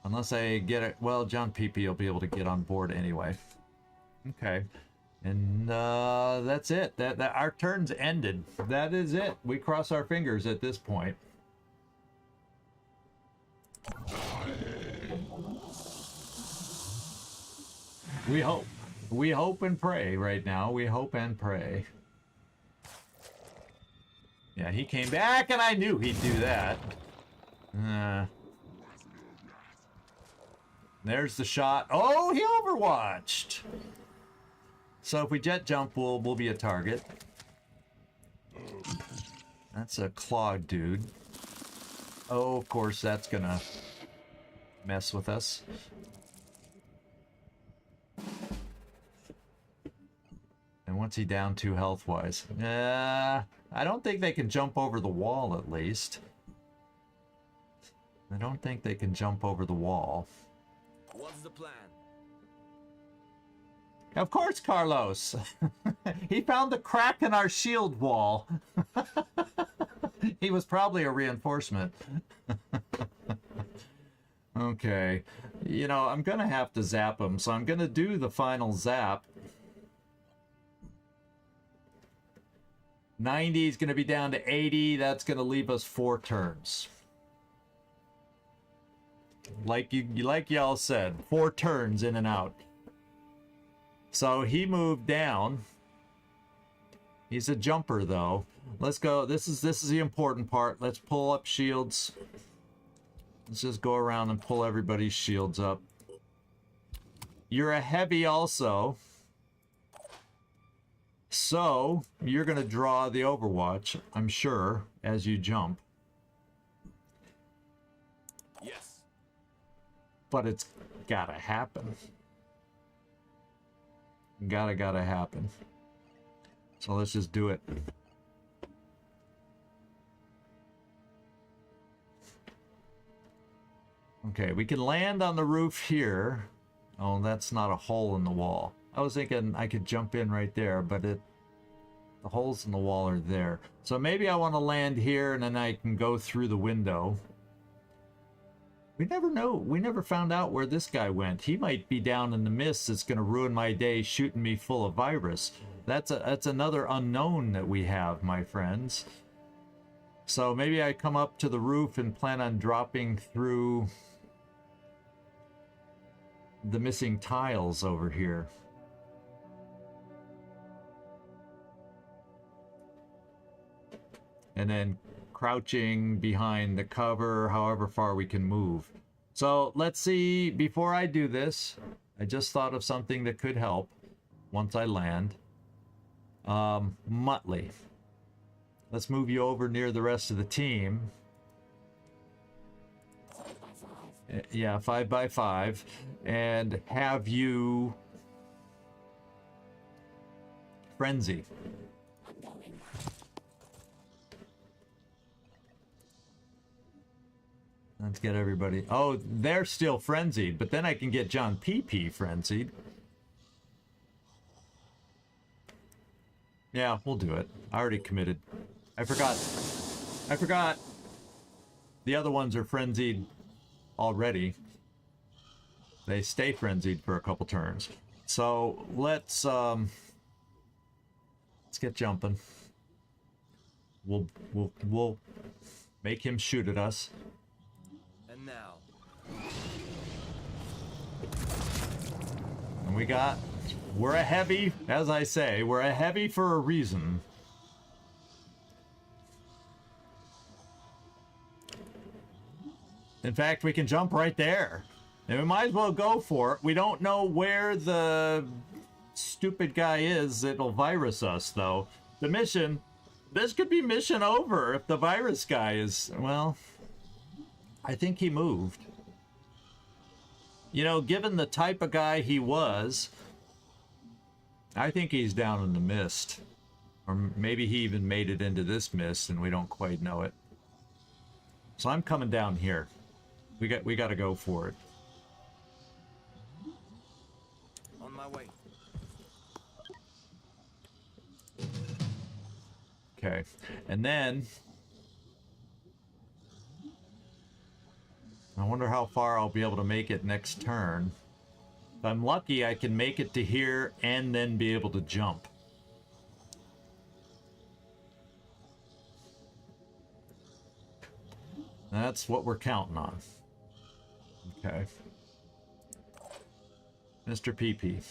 Unless I get it. Well, John PP will be able to get on board anyway. Okay. And that's it. That our turn's ended. That is it. We cross our fingers at this point. We hope. We hope and pray right now. We hope and pray. Yeah, he came back and I knew he'd do that. There's the shot. Oh, he overwatched. So if we jet jump, we'll be a target. That's a claw dude. Oh, of course, that's gonna mess with us. And what's he down to health-wise? I don't think they can jump over the wall, at least. I don't think they can jump over the wall. What's the plan? Of course, Carlos! He found the crack in our shield wall. He was probably a reinforcement. Okay. You know, I'm gonna have to zap him, so I'm gonna do the final zap. 90 is going to be down to 80. That's going to leave us 4 turns. Like y'all said, 4 turns in and out. So he moved down. He's a jumper though. Let's go. This is the important part. Let's pull up shields. Let's just go around and pull everybody's shields up. You're a heavy also. So, you're going to draw the Overwatch, I'm sure, as you jump. Yes. But it's gotta happen. Gotta happen. So let's just do it. Okay, we can land on the roof here. Oh, that's not a hole in the wall. I was thinking I could jump in right there, but the holes in the wall are there. So maybe I want to land here and then I can go through the window. We never know. We never found out where this guy went. He might be down in the mist that's going to ruin my day shooting me full of virus. That's another unknown that we have, my friends. So maybe I come up to the roof and plan on dropping through the missing tiles over here. And then crouching behind the cover, however far we can move. So let's see, before I do this, I just thought of something that could help once I land. Muttley. Let's move you over near the rest of the team. Yeah, 5x5. And have you frenzy. Let's get everybody. Oh, they're still frenzied, but then I can get John PP frenzied. Yeah, we'll do it. I already committed. I forgot. The other ones are frenzied already. They stay frenzied for a couple turns. So let's get jumping. We'll make him shoot at us. And now. And we're a heavy, as I say, we're a heavy for a reason. In fact, we can jump right there. And we might as well go for it. We don't know where the stupid guy is that'll virus us, though. The mission, this could be mission over if the virus guy is, well, I think he moved. You know, given the type of guy he was, I think he's down in the mist. Or maybe he even made it into this mist and we don't quite know it. So I'm coming down here. We got to go for it. On my way. Okay. And then I wonder how far I'll be able to make it next turn. If I'm lucky, I can make it to here and then be able to jump. That's what we're counting on. Okay. Mr. PP.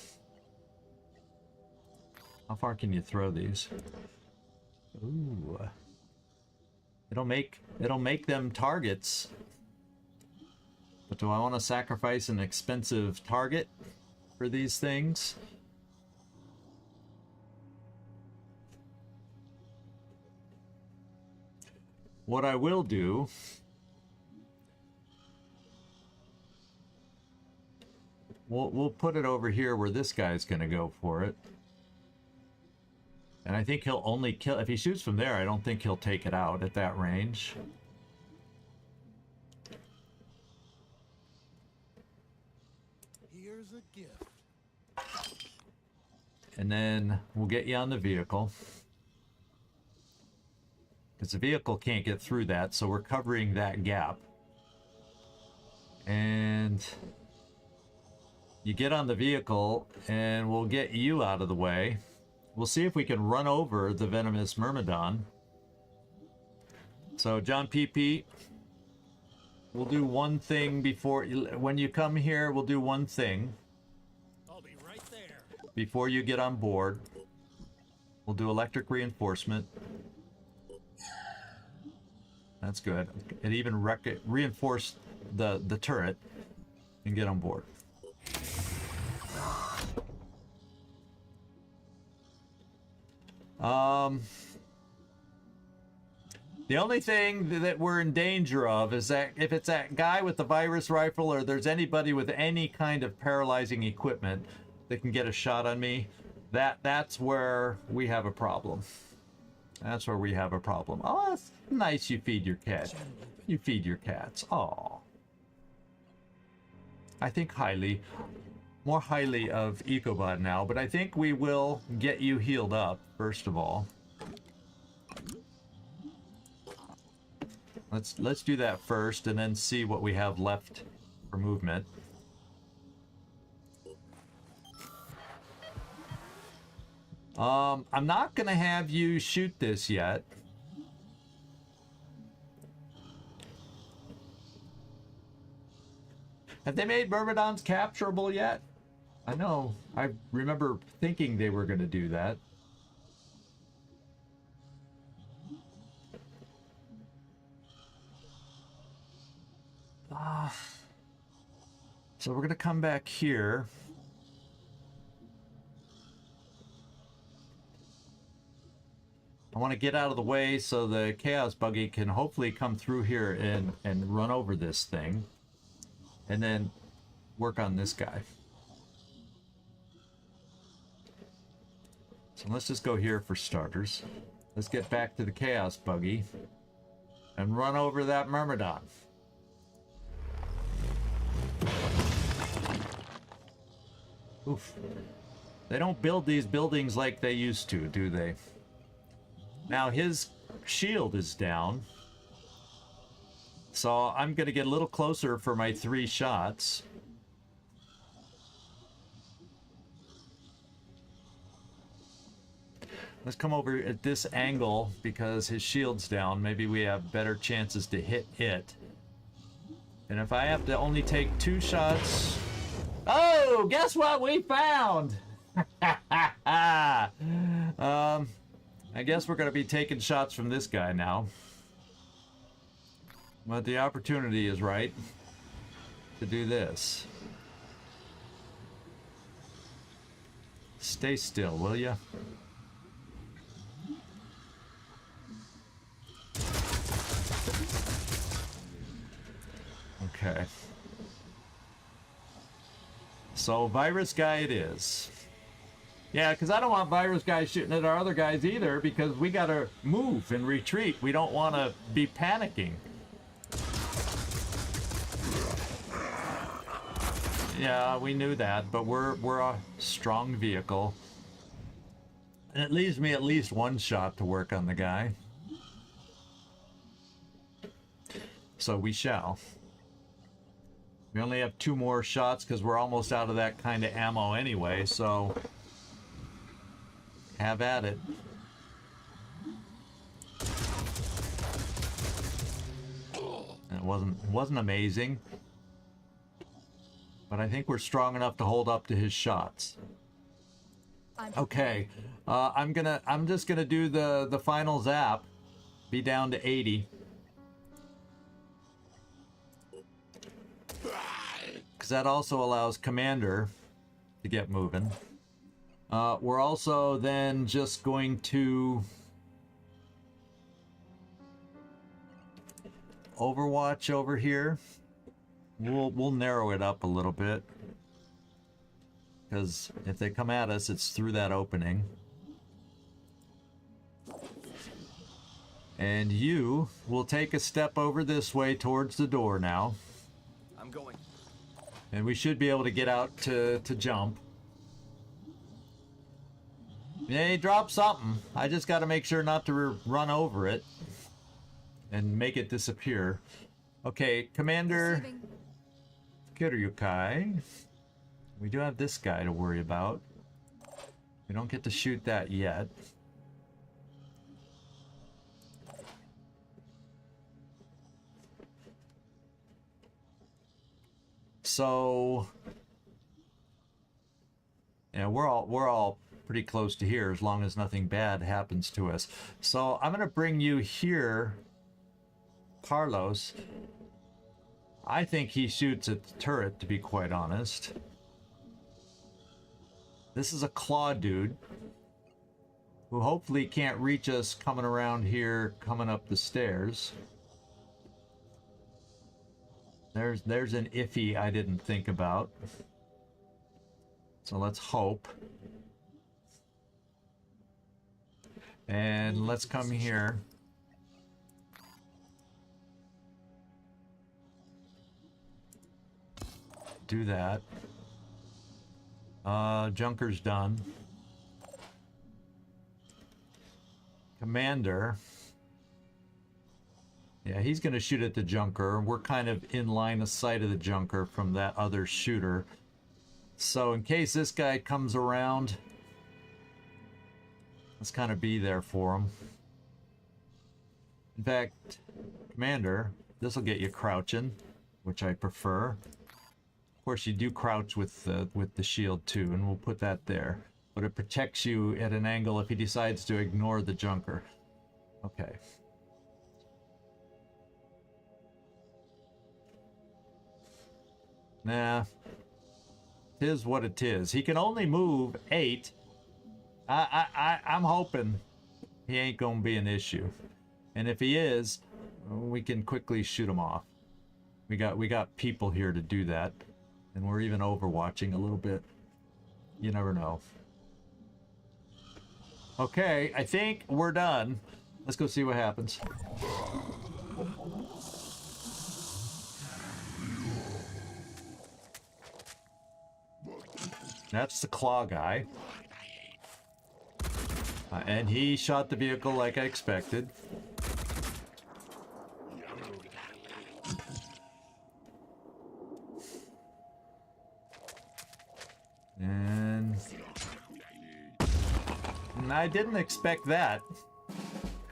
How far can you throw these? Ooh. It'll make them targets. But do I want to sacrifice an expensive target for these things? What I will do, we'll put it over here where this guy's going to go for it. And I think he'll only kill, if he shoots from there, I don't think he'll take it out at that range. Here's a gift. And then we'll get you on the vehicle. Because the vehicle can't get through that, so we're covering that gap. And you get on the vehicle, and we'll get you out of the way. We'll see if we can run over the venomous myrmidon. So, John PP, we'll do one thing before... When you come here, we'll do one thing. I'll be right there. Before you get on board. We'll do electric reinforcement. That's good. It even reinforced the turret and get on board. The only thing that we're in danger of is that if it's that guy with the virus rifle or there's anybody with any kind of paralyzing equipment that can get a shot on me, that's where we have a problem. That's where we have a problem. Oh, that's nice you feed your cat. You feed your cats. Oh. I think more highly of Ecobot now, but I think we will get you healed up, first of all. Let's do that first and then see what we have left for movement. I'm not gonna have you shoot this yet. Have they made Myrmidons capturable yet? I know. I remember thinking they were gonna do that. So we're gonna come back here. I want to get out of the way so the chaos buggy can hopefully come through here and run over this thing. And then work on this guy. So let's just go here for starters. Let's get back to the chaos buggy and run over that Myrmidon. Oof. They don't build these buildings like they used to, do they? Now his shield is down. So I'm going to get a little closer for my 3 shots. Let's come over at this angle because his shield's down. Maybe we have better chances to hit it. And if I have to only take 2 shots... Oh, guess what we found? I guess we're going to be taking shots from this guy now. But the opportunity is right to do this. Stay still, will ya? Okay. So, virus guy it is. Yeah, because I don't want virus guys shooting at our other guys either, because we gotta move and retreat. We don't want to be panicking. Yeah, we knew that, but we're a strong vehicle. And it leaves me at least 1 shot to work on the guy. So we shall. We only have 2 more shots because we're almost out of that kind of ammo anyway, so have at it. It wasn't amazing, but I think we're strong enough to hold up to his shots. Okay, I'm just gonna do the final zap, be down to 80. Because that also allows Commander to get moving. We're also then just going to Overwatch over here. We'll narrow it up a little bit, because if they come at us, it's through that opening. And you will take a step over this way towards the door now. I'm going. And we should be able to get out to jump. Yeah, he dropped something. I just got to make sure not to run over it and make it disappear. Okay, Commander Kiryukai. We do have this guy to worry about. We don't get to shoot that yet. So yeah, we're all pretty close to here as long as nothing bad happens to us. So I'm gonna bring you here, Carlos. I think he shoots at the turret, to be quite honest. This is a claw dude who hopefully can't reach us coming around here, coming up the stairs. There's an iffy I didn't think about. So let's hope. And let's come here. Do that. Junker's done. Commander. Yeah, he's going to shoot at the Junker. We're kind of in line of sight of the Junker from that other shooter. So in case this guy comes around, let's kind of be there for him. In fact, Commander, this will get you crouching, which I prefer. Of course, you do crouch with the shield too, and we'll put that there. But it protects you at an angle if he decides to ignore the Junker. Okay. Nah, 'Tis what it is. He can only move 8. I'm hoping he ain't gonna be an issue. And if he is, we can quickly shoot him off. We got people here to do that. And we're even overwatching a little bit. You never know. Okay, I think we're done. Let's go see what happens. That's the claw guy. And he shot the vehicle like I expected. And I didn't expect that.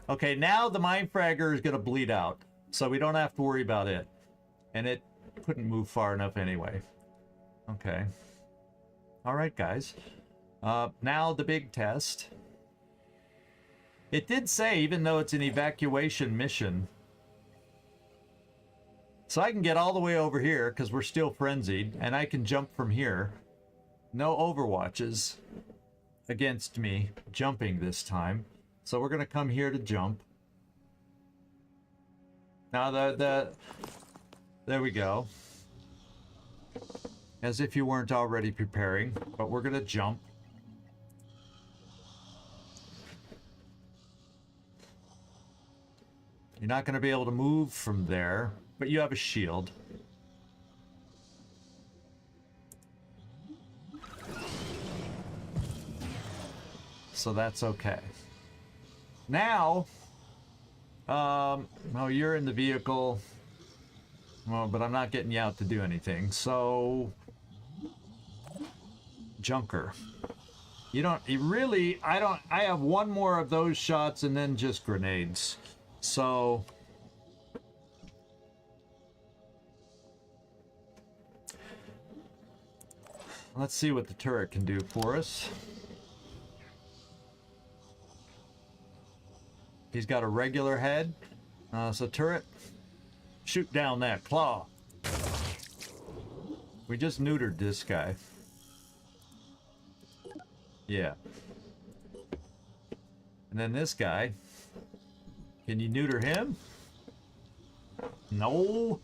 Okay, now the Mind Fragger is going to bleed out, so we don't have to worry about it. And it couldn't move far enough anyway. Okay. Alright, guys. Now the big test. It did say, even though it's an evacuation mission, so I can get all the way over here, because we're still frenzied, and I can jump from here. No overwatches against me jumping this time. So we're going to come here to jump. Now there we go. As if you weren't already preparing, but we're going to jump. You're not going to be able to move from there, but you have a shield. So that's okay. Now, oh, you're in the vehicle. Well, but I'm not getting you out to do anything. So, Junker. I have one more of those shots and then just grenades. So, let's see what the turret can do for us. He's got a regular head. So turret, shoot down that claw. We just neutered this guy. Yeah. And then this guy. Can you neuter him? No.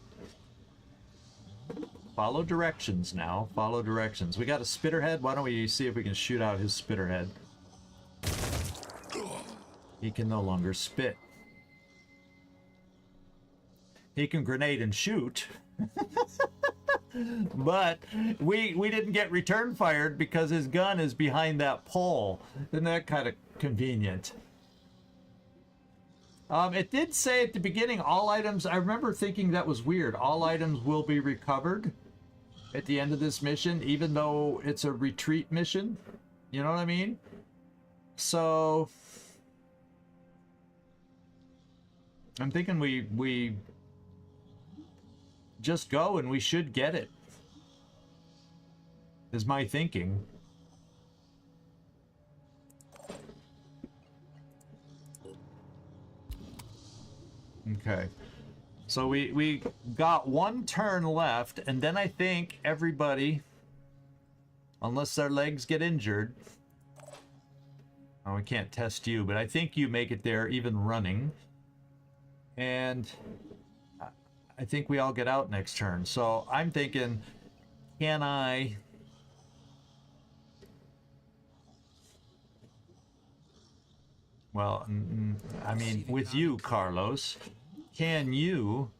Follow directions now. Follow directions. We got a spitterhead. Why don't we see if we can shoot out his spitterhead? He can no longer spit. He can grenade and shoot. But we didn't get return fired because his gun is behind that pole. Isn't that kind of convenient? It did say at the beginning, all items... I remember thinking that was weird. All items will be recovered at the end of this mission, even though it's a retreat mission. You know what I mean? So... I'm thinking we just go and we should get it. Is my thinking. Okay. So we got one turn left, and then I think everybody, unless their legs get injured. Oh, we can't test you, but I think you make it there even running. And I think we all get out next turn. So I'm thinking, can I... Well, I mean, with you, Carlos, can you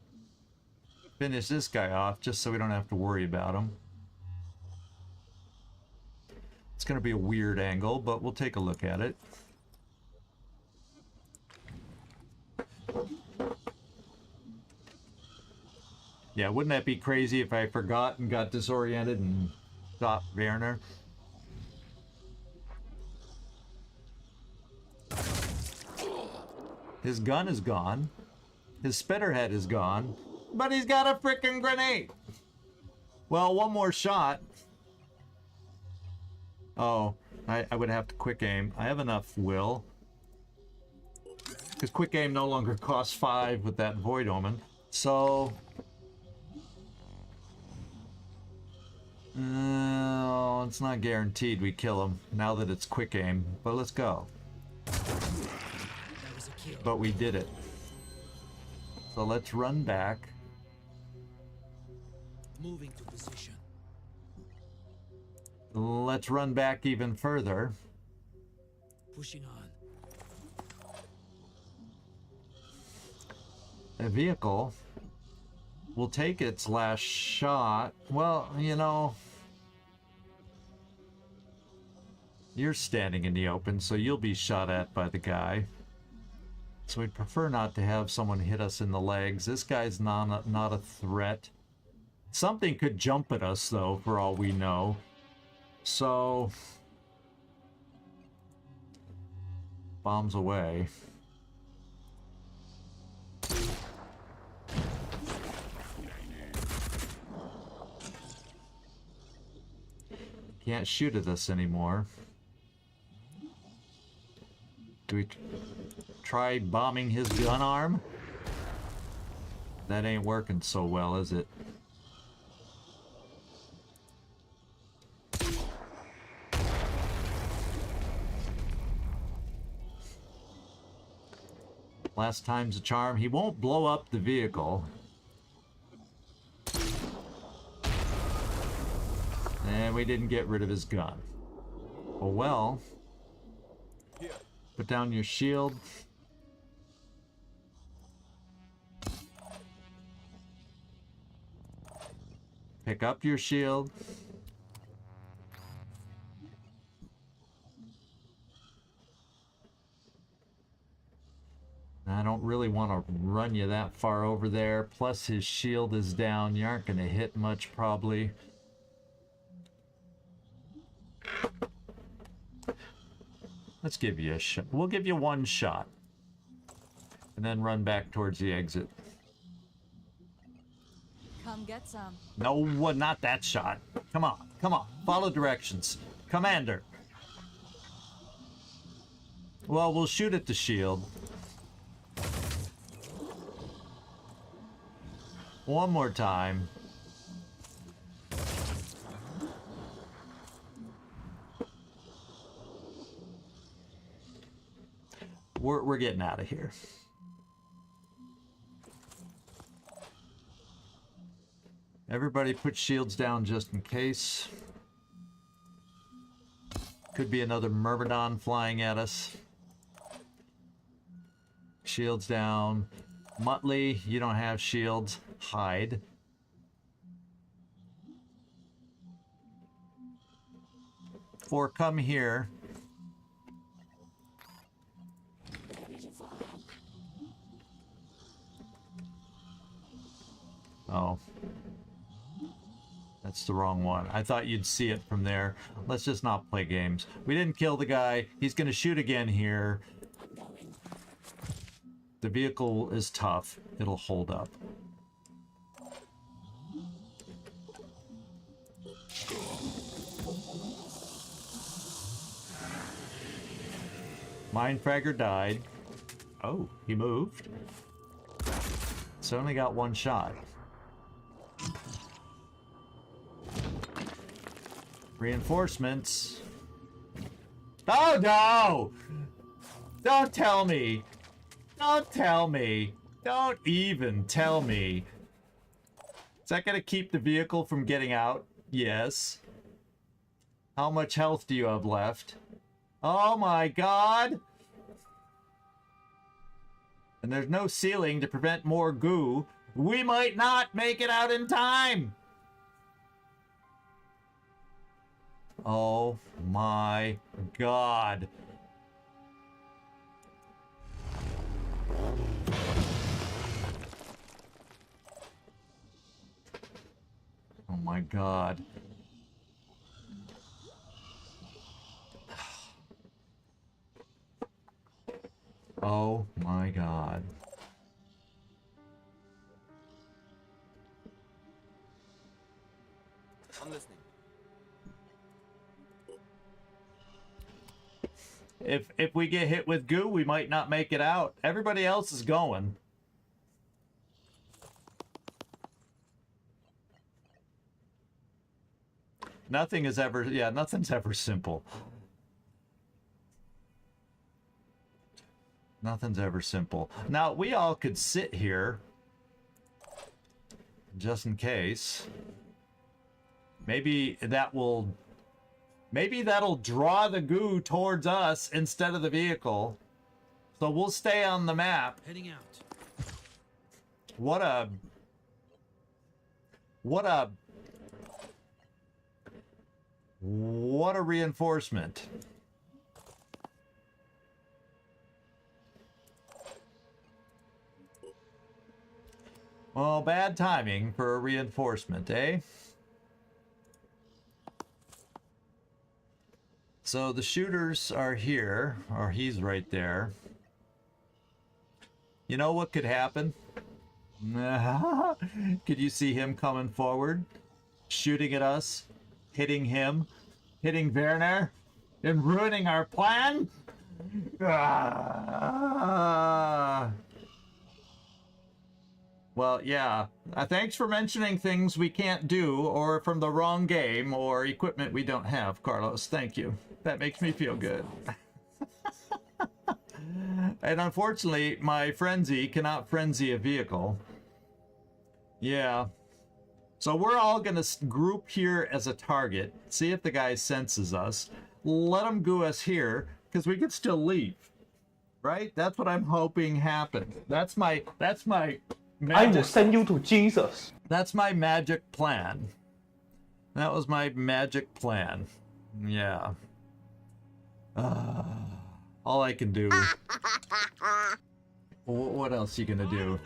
finish this guy off just so we don't have to worry about him? It's going to be a weird angle, but we'll take a look at it. Yeah, wouldn't that be crazy if I forgot and got disoriented and shot Werner? His gun is gone. His spitterhead is gone. But he's got a frickin' grenade! Well, one more shot. Oh, I would have to quick aim. I have enough will. Because quick aim no longer costs 5 with that Void Omen. So... It's not guaranteed we kill him now that it's quick aim, but let's go. That was a kill. But we did it. So let's run back. Moving to position. Let's run back even further. Pushing on. A vehicle will take its last shot. Well, you know, you're standing in the open, so you'll be shot at by the guy. So we'd prefer not to have someone hit us in the legs. This guy's not a threat. Something could jump at us, though, for all we know. So, bombs away. Can't shoot at us anymore. Do we try bombing his gun arm? That ain't working so well, is it? Last time's a charm. He won't blow up the vehicle. And we didn't get rid of his gun. Oh well. Put down your shield. Pick up your shield. I don't really want to run you that far over there. Plus his shield is down. You aren't going to hit much probably. Let's give you a shot. We'll give you one shot. And then run back towards the exit. Come get some. No, not that shot. Come on, come on. Follow directions. Commander. Well, we'll shoot at the shield. One more time. We're getting out of here. Everybody put shields down just in case. Could be another Myrmidon flying at us. Shields down. Muttley, you don't have shields. Hide. Or come here. Oh. That's the wrong one. I thought you'd see it from there. Let's just not play games. We didn't kill the guy. He's gonna shoot again here. The vehicle is tough. It'll hold up. Mindfragger died. Oh, he moved. It's only got one shot. Reinforcements. Oh no! Don't tell me. Don't tell me. Don't even tell me. Is that gonna keep the vehicle from getting out? Yes. How much health do you have left? Oh my god! And there's no ceiling to prevent more goo. We might not make it out in time! Oh my god. Oh my god. Oh my god. I'm listening. If we get hit with goo, we might not make it out. Everybody else is going. Nothing is ever, yeah, nothing's ever simple. Nothing's ever simple. Now, we all could sit here, just in case. Maybe that'll draw the goo towards us instead of the vehicle. So we'll stay on the map. Heading out. What a reinforcement. Well, bad timing for a reinforcement, eh? So the shooters are here, or he's right there. You know what could happen? Could you see him coming forward, shooting at us, hitting him, hitting Werner, and ruining our plan? Well, yeah. Thanks for mentioning things we can't do, or from the wrong game, or equipment we don't have, Carlos. Thank you. That makes me feel good. And unfortunately, my frenzy cannot frenzy a vehicle. Yeah. So we're all going to group here as a target, see if the guy senses us, let him goo us here, because we could still leave. Right? That's what I'm hoping happens. That's my magic. I will send you to Jesus. That's my magic plan. That was my magic plan. Yeah. All I can do. What else you gonna do?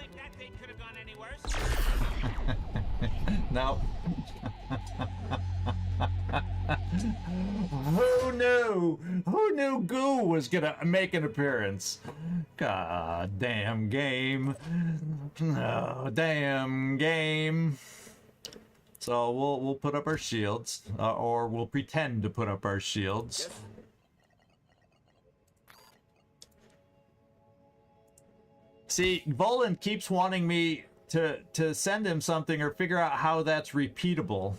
No. Who knew? Who knew goo was gonna make an appearance? God damn game. Oh, damn game. So we'll put up our shields, or we'll pretend to put up our shields. See, Volan keeps wanting me to send him something or figure out how that's repeatable.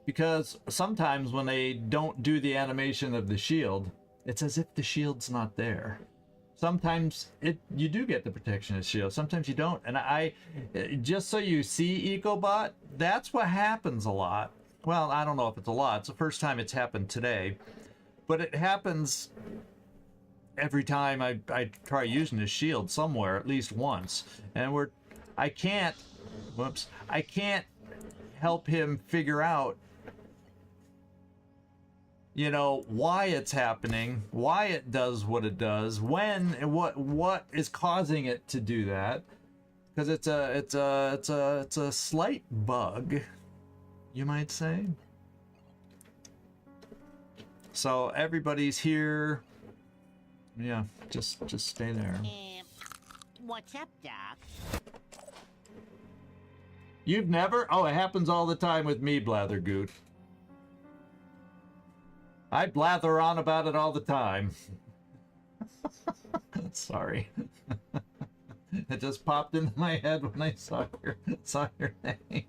Because sometimes when they don't do the animation of the shield, it's as if the shield's not there. Sometimes you do get the protection of the shield, sometimes you don't. And just so you see, EcoBot, that's what happens a lot. Well, I don't know if it's a lot. It's the first time it's happened today. But it happens every time I try using his shield somewhere, at least once. And I can't help him figure out, you know, why it's happening, why it does what it does, when, and what is causing it to do that. Because it's a slight bug, you might say. So everybody's here. Yeah, just stay there. What's up, Doc? You've never? Oh, it happens all the time with me, Blathergoot. I blather on about it all the time. Sorry. It just popped into my head when I saw your name.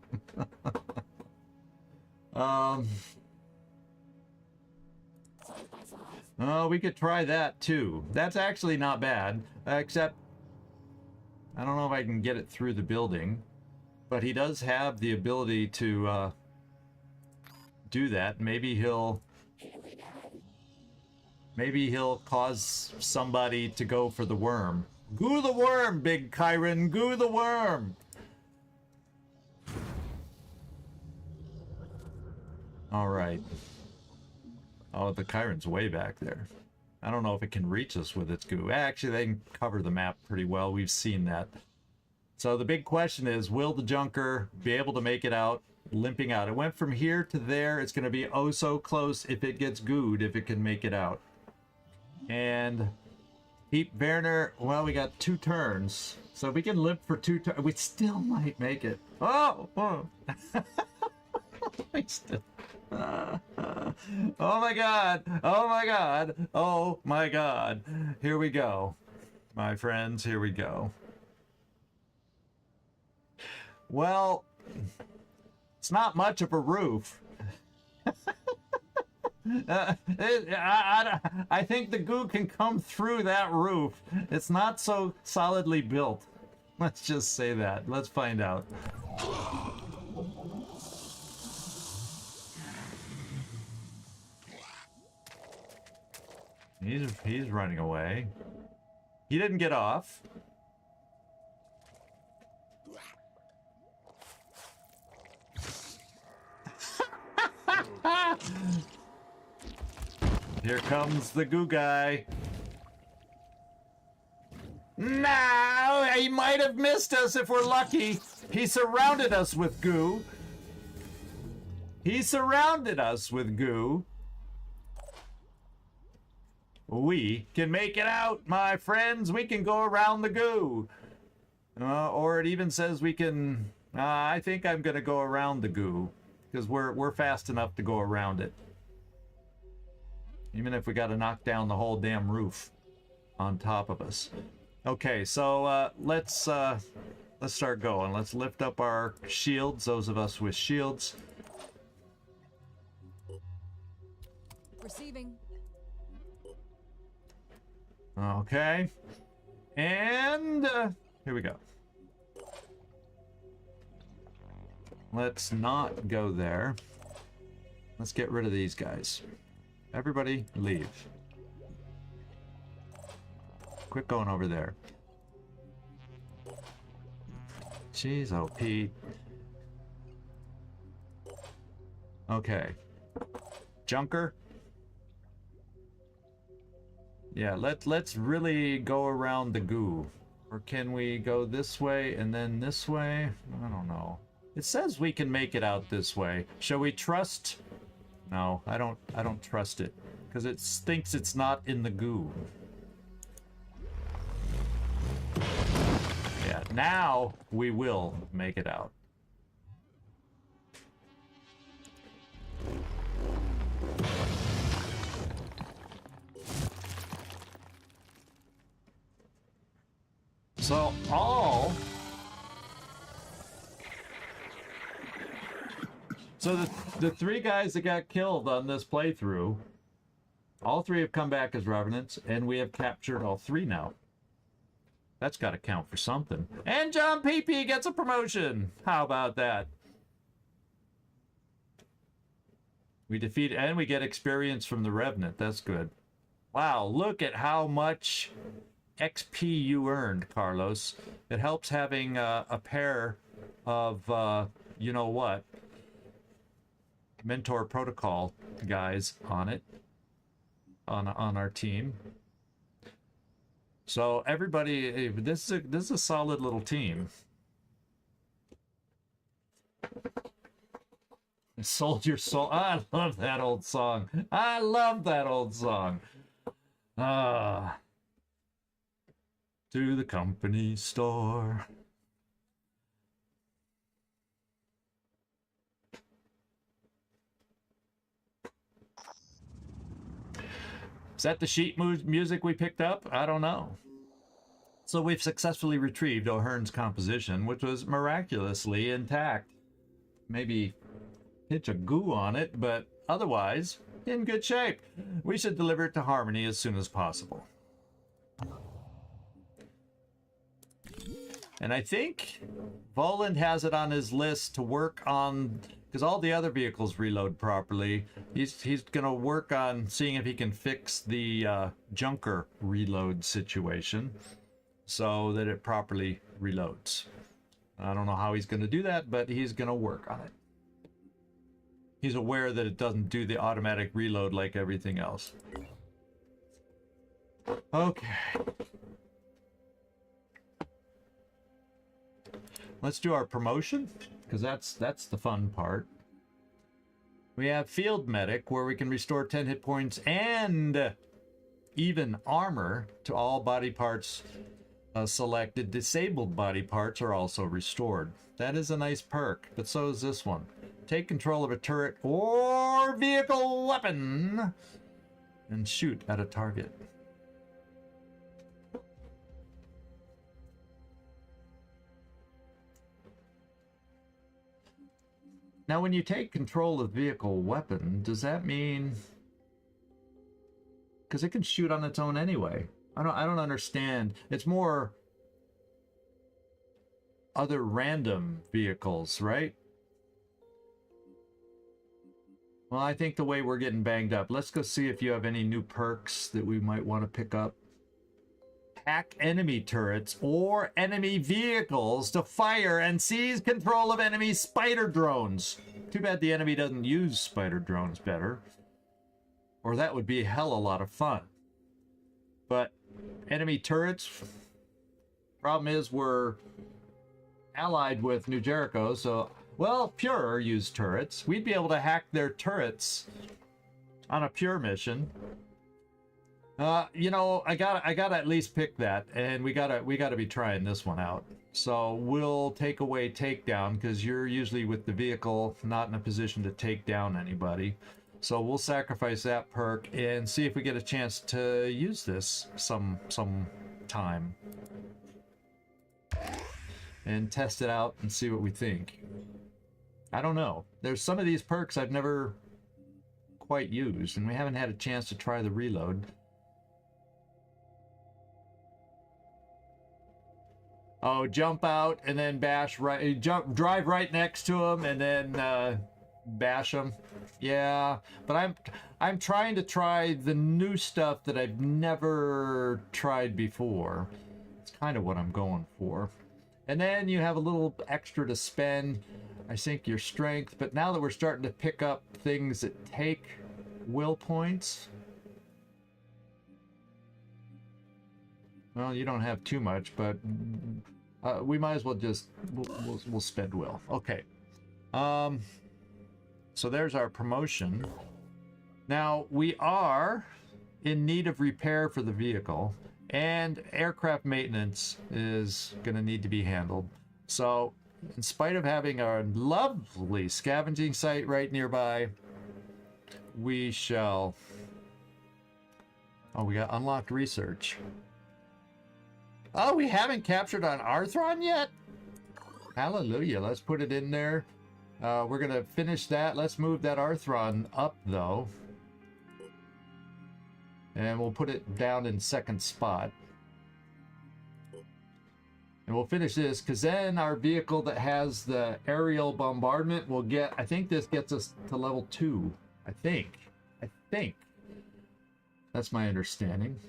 Oh, we could try that too. That's actually not bad, except I don't know if I can get it through the building, but he does have the ability to do that. Maybe he'll cause somebody to go for the worm. Goo the worm, Big Kyron, goo the worm. All right. Oh, the Chiron's way back there. I don't know if it can reach us with its goo. Actually, they can cover the map pretty well. We've seen that. So the big question is, will the Junker be able to make it out, limping out? It went from here to there. It's going to be oh so close if it gets gooed, if it can make it out. And Heap Werner, well, we got 2 turns. So if we can limp for 2 turns, we still might make it. Oh! We still... oh my god, oh my god, oh my god. Here we go, my friends, here we go. Well, it's not much of a roof. I think the goo can come through that roof. It's not so solidly built. Let's just say that. Let's find out. He's running away. He didn't get off. Here comes the goo guy. No, he might have missed us if we're lucky. He surrounded us with goo. He surrounded us with goo. We can make it out, my friends. We can go around the goo. Or it even says we can... I think I'm going to go around the goo. Because we're fast enough to go around it. Even if we got to knock down the whole damn roof on top of us. Okay, so let's start going. Let's lift up our shields, those of us with shields. Receiving. Okay. And here we go. Let's not go there. Let's get rid of these guys. Everybody leave. Quit going over there. Jeez, oh Pete. Okay. Junker. Yeah, let's really go around the goo. Or can we go this way and then this way? I don't know. It says we can make it out this way. Shall we trust? No, I don't trust it. Because it thinks it's not in the goo. Yeah, now we will make it out. So the three guys that got killed on this playthrough, all three have come back as revenants, and we have captured all three now. That's got to count for something. And John PP gets a promotion. How about that? We defeat and we get experience from the revenant. That's good. Wow, look at how much XP you earned, Carlos. It helps having a pair of you know what, Mentor Protocol guys on it, on our team. So everybody, this is a solid little team. Sold your soul. I love that old song. I love that old song. To the company store. Is that the sheet music we picked up? I don't know. So we've successfully retrieved O'Hearn's composition, which was miraculously intact. Maybe pinch a goo on it, but otherwise, in good shape. We should deliver it to Harmony as soon as possible. And I think Voland has it on his list to work on, because all the other vehicles reload properly. He's gonna work on seeing if he can fix the junker reload situation so that it properly reloads. I don't know how he's gonna do that, but he's gonna work on it. He's aware that it doesn't do the automatic reload like everything else. Okay. Let's do our promotion, because that's the fun part. We have Field Medic, where we can restore 10 hit points and even armor to all body parts selected. Disabled body parts are also restored. That is a nice perk, but so is this one. Take control of a turret or vehicle weapon and shoot at a target. Now, when you take control of vehicle weapon, does that mean because it can shoot on its own anyway. I don't understand. It's more other random vehicles, right? Well, I think the way we're getting banged up. Let's go see if you have any new perks that we might want to pick up. Hack enemy turrets or enemy vehicles to fire and seize control of enemy spider drones. Too bad the enemy doesn't use spider drones better. Or that would be a hell of a lot of fun. But enemy turrets, problem is we're allied with New Jericho, so, well, Pure use turrets. We'd be able to hack their turrets on a Pure mission. You know, I gotta at least pick that, and we gotta be trying this one out. So we'll take away takedown because you're usually with the vehicle, not in a position to take down anybody. So we'll sacrifice that perk and see if we get a chance to use this some time and test it out and see what we think. I don't know. There's some of these perks I've never quite used, and we haven't had a chance to try the reload. Oh, jump out and then bash right, drive right next to him and then bash him. Yeah, but I'm trying to try the new stuff that I've never tried before. It's kind of what I'm going for. And then you have a little extra to spend, I think, your strength. But now that we're starting to pick up things that take will points, well, you don't have too much, but we might as well just we'll spend will. Okay. So there's our promotion. Now we are in need of repair for the vehicle, and aircraft maintenance is going to need to be handled. So in spite of having a lovely scavenging site right nearby, we shall... Oh, we got unlocked research. Oh, we haven't captured on Arthron yet? Hallelujah. Let's put it in there. We're going to finish that. Let's move that Arthron up, though. And we'll put it down in second spot. And we'll finish this, because then our vehicle that has the aerial bombardment will get... I think this gets us to level 2. I think. That's my understanding.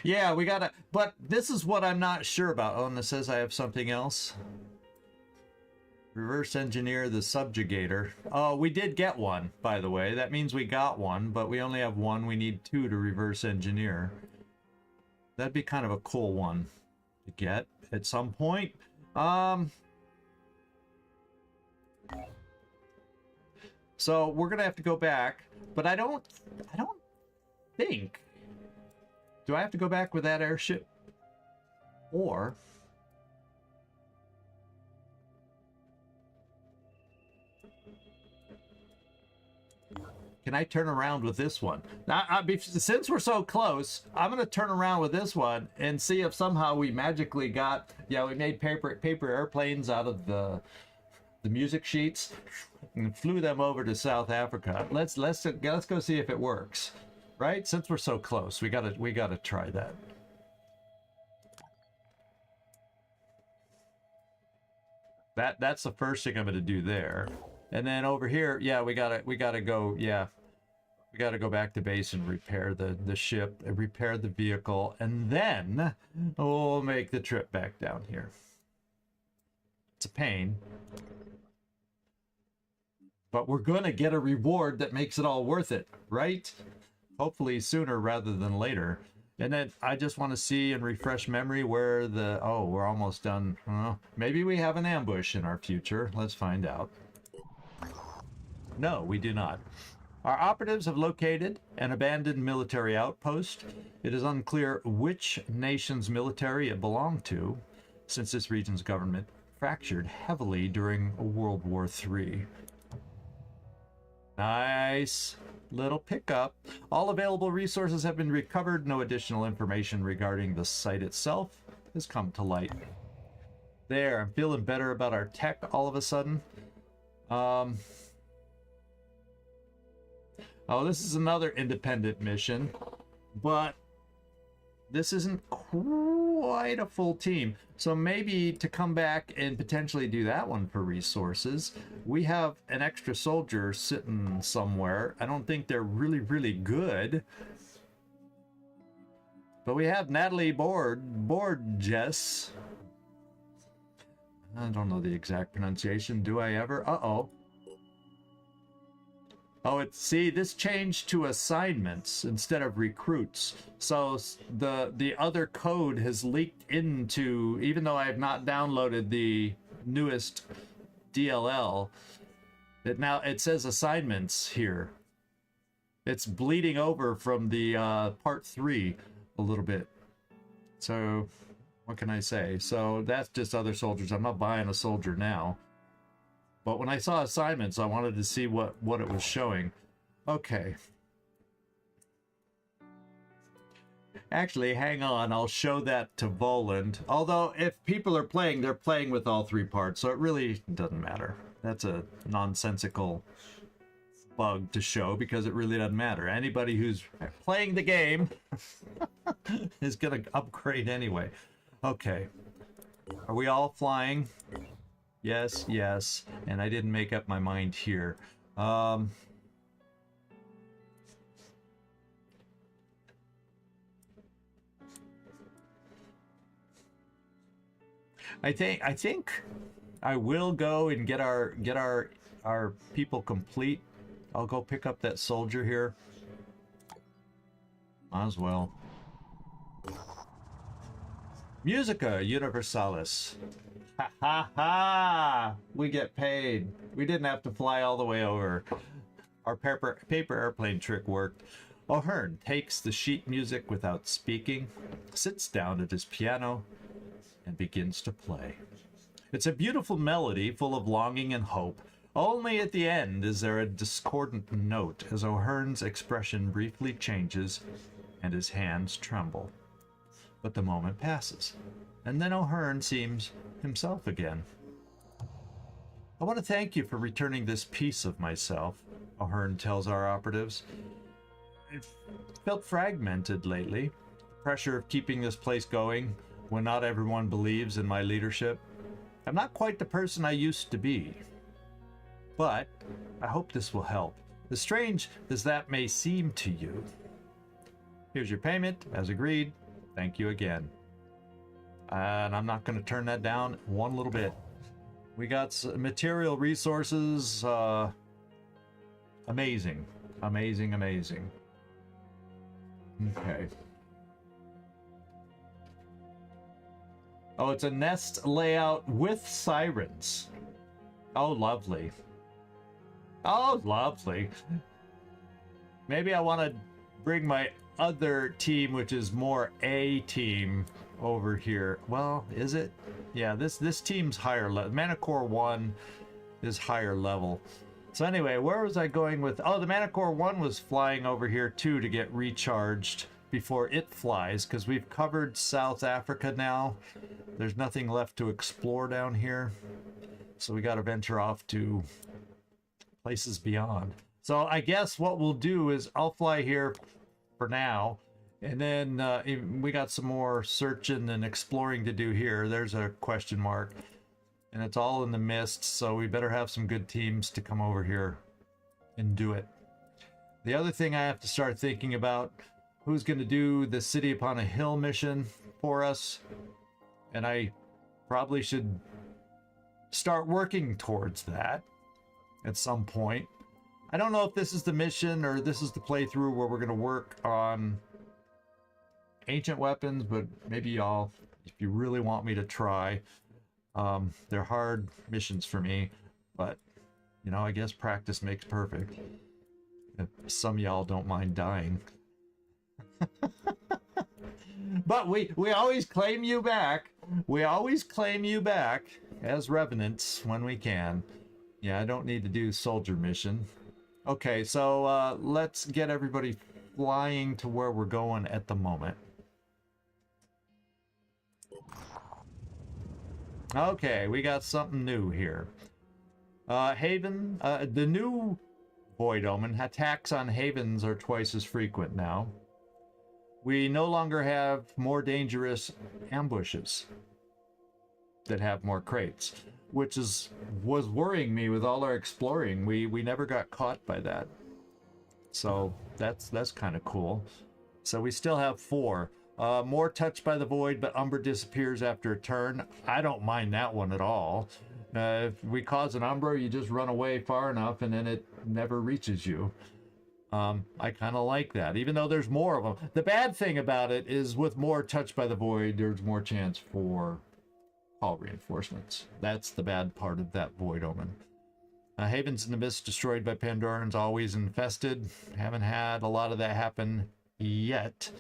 Yeah, we gotta... But this is what I'm not sure about. Oh, and it says I have something else. Reverse engineer the subjugator. Oh, we did get one, by the way. That means we got one, but we only have one. We need 2 to reverse engineer. That'd be kind of a cool one to get at some point. So we're gonna have to go back, but I don't think... Do I have to go back with that airship? Or... can I turn around with this one? Now, since we're so close, I'm going to turn around with this one and see if somehow we magically got... Yeah, we made paper airplanes out of the music sheets and flew them over to South Africa. Let's go see if it works. Right? Since we're so close, we gotta try that. That's the first thing I'm gonna do there. And then over here, yeah, we gotta go, yeah. We gotta go back to base and repair the ship, and repair the vehicle, and then we'll make the trip back down here. It's a pain. But we're gonna get a reward that makes it all worth it, right? Hopefully sooner rather than later. And then I just want to see and refresh memory where the... Oh, we're almost done. Maybe we have an ambush in our future. Let's find out. No, we do not. Our operatives have located an abandoned military outpost. It is unclear which nation's military it belonged to, since this region's government fractured heavily during World War III. Nice little pickup. All available resources have been recovered. No additional information regarding the site itself has come to light. There, I'm feeling better about our tech all of a sudden. Oh, this is another independent mission, but this isn't quite a full team. So maybe to come back and potentially do that one for resources, we have an extra soldier sitting somewhere. I don't think they're really, really good. But we have Natalie Borges. I don't know the exact pronunciation. Do I ever? Uh-oh. Oh, see, this changed to assignments instead of recruits. So the other code has leaked into, even though I have not downloaded the newest DLL, it says assignments here. It's bleeding over from the part 3 a little bit. So what can I say? So that's just other soldiers. I'm not buying a soldier now. But when I saw assignments, I wanted to see what it was showing. Okay. Actually, hang on. I'll show that to Voland. Although, if people are playing, they're playing with all 3 parts, so it really doesn't matter. That's a nonsensical bug to show because it really doesn't matter. Anybody who's playing the game is going to upgrade anyway. Okay. Are we all flying? Yes, yes, and I didn't make up my mind here. I think I will go and get our people complete. I'll go pick up that soldier here. Might as well. Musica Universalis. Ha ha ha! We get paid. We didn't have to fly all the way over. Our paper airplane trick worked. O'Hearn takes the sheet music without speaking, sits down at his piano, and begins to play. It's a beautiful melody full of longing and hope. Only at the end is there a discordant note as O'Hearn's expression briefly changes and his hands tremble. But the moment passes, and then O'Hearn seems himself again. I want to thank you for returning this piece of myself, O'Hearn tells our operatives. It felt fragmented lately. The pressure of keeping this place going when not everyone believes in my leadership. I'm not quite the person I used to be. But I hope this will help, as strange as that may seem to you. Here's your payment, as agreed. Thank you again. And I'm not going to turn that down one little bit. We got some material resources. Amazing. Amazing, amazing. Okay. Oh, it's a nest layout with sirens. Oh, lovely. Oh, lovely. Maybe I want to bring my other team, which is more A team, over here. Well, is it? Yeah, this team's higher level. Manicore 1 is higher level. So anyway, where was I going with... Oh, the Manicore 1 was flying over here too to get recharged before it flies, because we've covered South Africa now. There's nothing left to explore down here. So we got to venture off to places beyond. So I guess what we'll do is I'll fly here for now, and then we got some more searching and exploring to do here. There's a question mark, and it's all in the mist, so we better have some good teams to come over here and do it. The other thing I have to start thinking about, who's going to do the City Upon a Hill mission for us, and I probably should start working towards that at some point. I don't know if this is the mission or this is the playthrough where we're going to work on ancient weapons, but maybe y'all, if you really want me to try. They're hard missions for me, but, you know, I guess practice makes perfect. If some y'all don't mind dying. But we always claim you back. We always claim you back as revenants when we can. Yeah, I don't need to do soldier mission. Okay, so let's get everybody flying to where we're going at the moment. Okay, we got something new here. Haven, the new Void Omen. Attacks on havens are twice as frequent now. We no longer have more dangerous ambushes that have more crates, which was worrying me with all our exploring. We never got caught by that. So that's kind of cool. So we still have 4. More touched by the void, but Umbra disappears after a turn. I don't mind that one at all. If we cause an Umbra, you just run away far enough and then it never reaches you. I kind of like that, even though there's more of them. The bad thing about it is with more touched by the void, there's more chance for call reinforcements. That's the bad part of that Void Omen. Havens in the Mist destroyed by Pandorans, always infested. Haven't had a lot of that happen yet.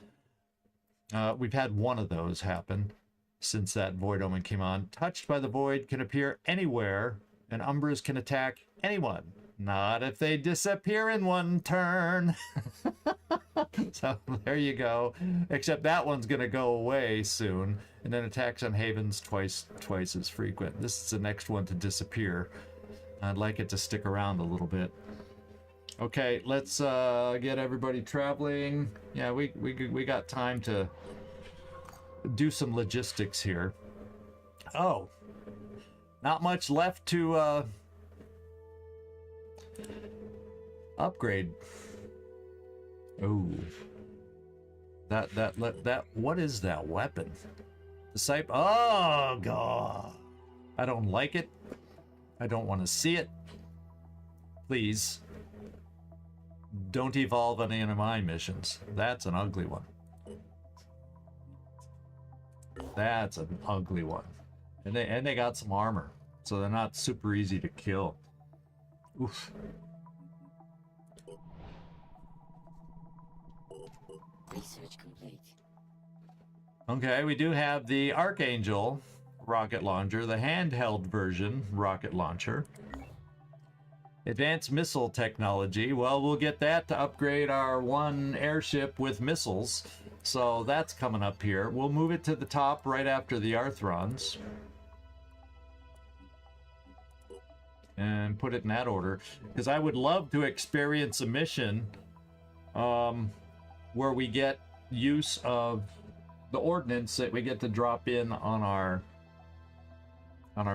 We've had one of those happen since that Void Omen came on. Touched by the void can appear anywhere, and Umbras can attack anyone. Not if they disappear in one turn. So there you go. Except that one's gonna go away soon, and then attacks on havens twice as frequent. This is the next one to disappear. I'd like it to stick around a little bit. Okay, let's get everybody traveling. Yeah, we got time to do some logistics here. Oh, not much left to upgrade. Oh, that what is that weapon? Disciple. Oh god, I don't like it. I don't want to see it. Please don't evolve any of my missions. That's an ugly one. That's an ugly one. And they got some armor, so they're not super easy to kill. Oof. Research complete. Okay, we do have the Archangel rocket launcher, the handheld version rocket launcher. Advanced missile technology. Well, we'll get that to upgrade our one airship with missiles. So that's coming up here. We'll move it to the top right after the Arthrons. And put it in that order. Because I would love to experience a mission where we get use of the ordnance that we get to drop in on our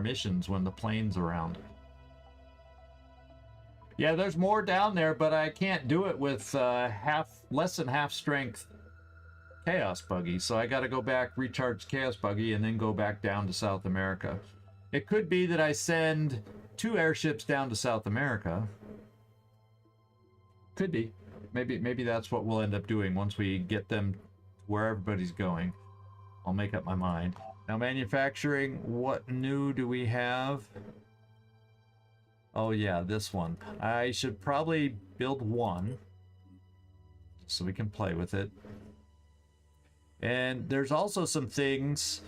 missions when the plane's around. Yeah, there's more down there, but I can't do it with less than half strength Chaos Buggy, so I got to go back, recharge Chaos Buggy, and then go back down to South America. It could be that I send 2 airships down to South America. Could be. Maybe that's what we'll end up doing once we get them where everybody's going. I'll make up my mind. Now, manufacturing, what new do we have? Oh yeah, this one. I should probably build one so we can play with it. And there's also some things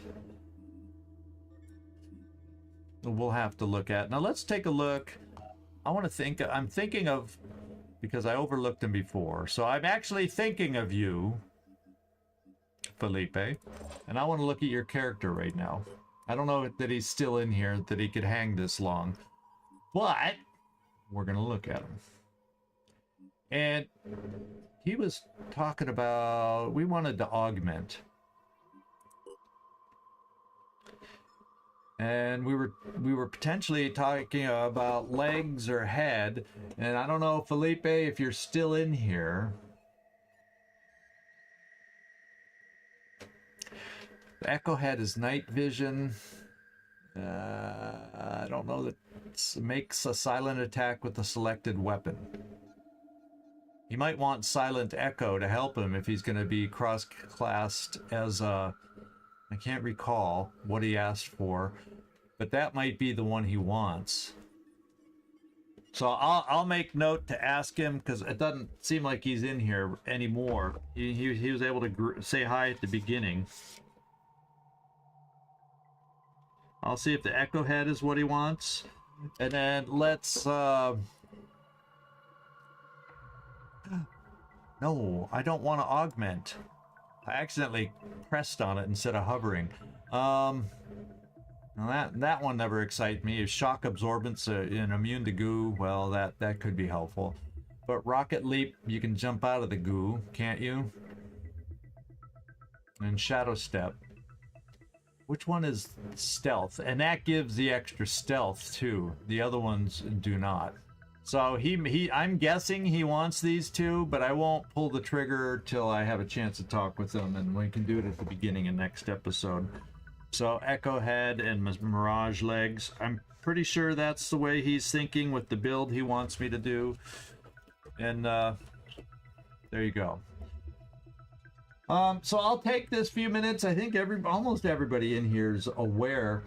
we'll have to look at. Now let's take a look. I'm thinking of, because I overlooked them before, so I'm actually thinking of you, Felipe, and I want to look at your character right now. I don't know that he's still in here, that he could hang this long, but we're gonna look at him. And he was talking about, we wanted to augment. And we were potentially talking about legs or head. And I don't know, Felipe, if you're still in here. The Echo Head is night vision. I don't know that it makes a silent attack with a selected weapon. He might want Silent Echo to help him if he's going to be cross-classed as a... I can't recall what he asked for, but that might be the one he wants. So I'll make note to ask him, because it doesn't seem like he's in here anymore. He was able to say hi at the beginning. I'll see if the Echo Head is what he wants. And then let's... No, I don't want to augment. I accidentally pressed on it instead of hovering. That one never excites me. If shock absorbance and immune to goo, well, that could be helpful. But Rocket Leap, you can jump out of the goo, can't you? And Shadow Step. Which one is stealth? And that gives the extra stealth too. The other ones do not. So I'm guessing he wants these two, but I won't pull the trigger till I have a chance to talk with him, and we can do it at the beginning of next episode. So Echo Head and Mirage Legs. I'm pretty sure that's the way he's thinking with the build he wants me to do. And there you go. So I'll take this few minutes. I think almost everybody in here is aware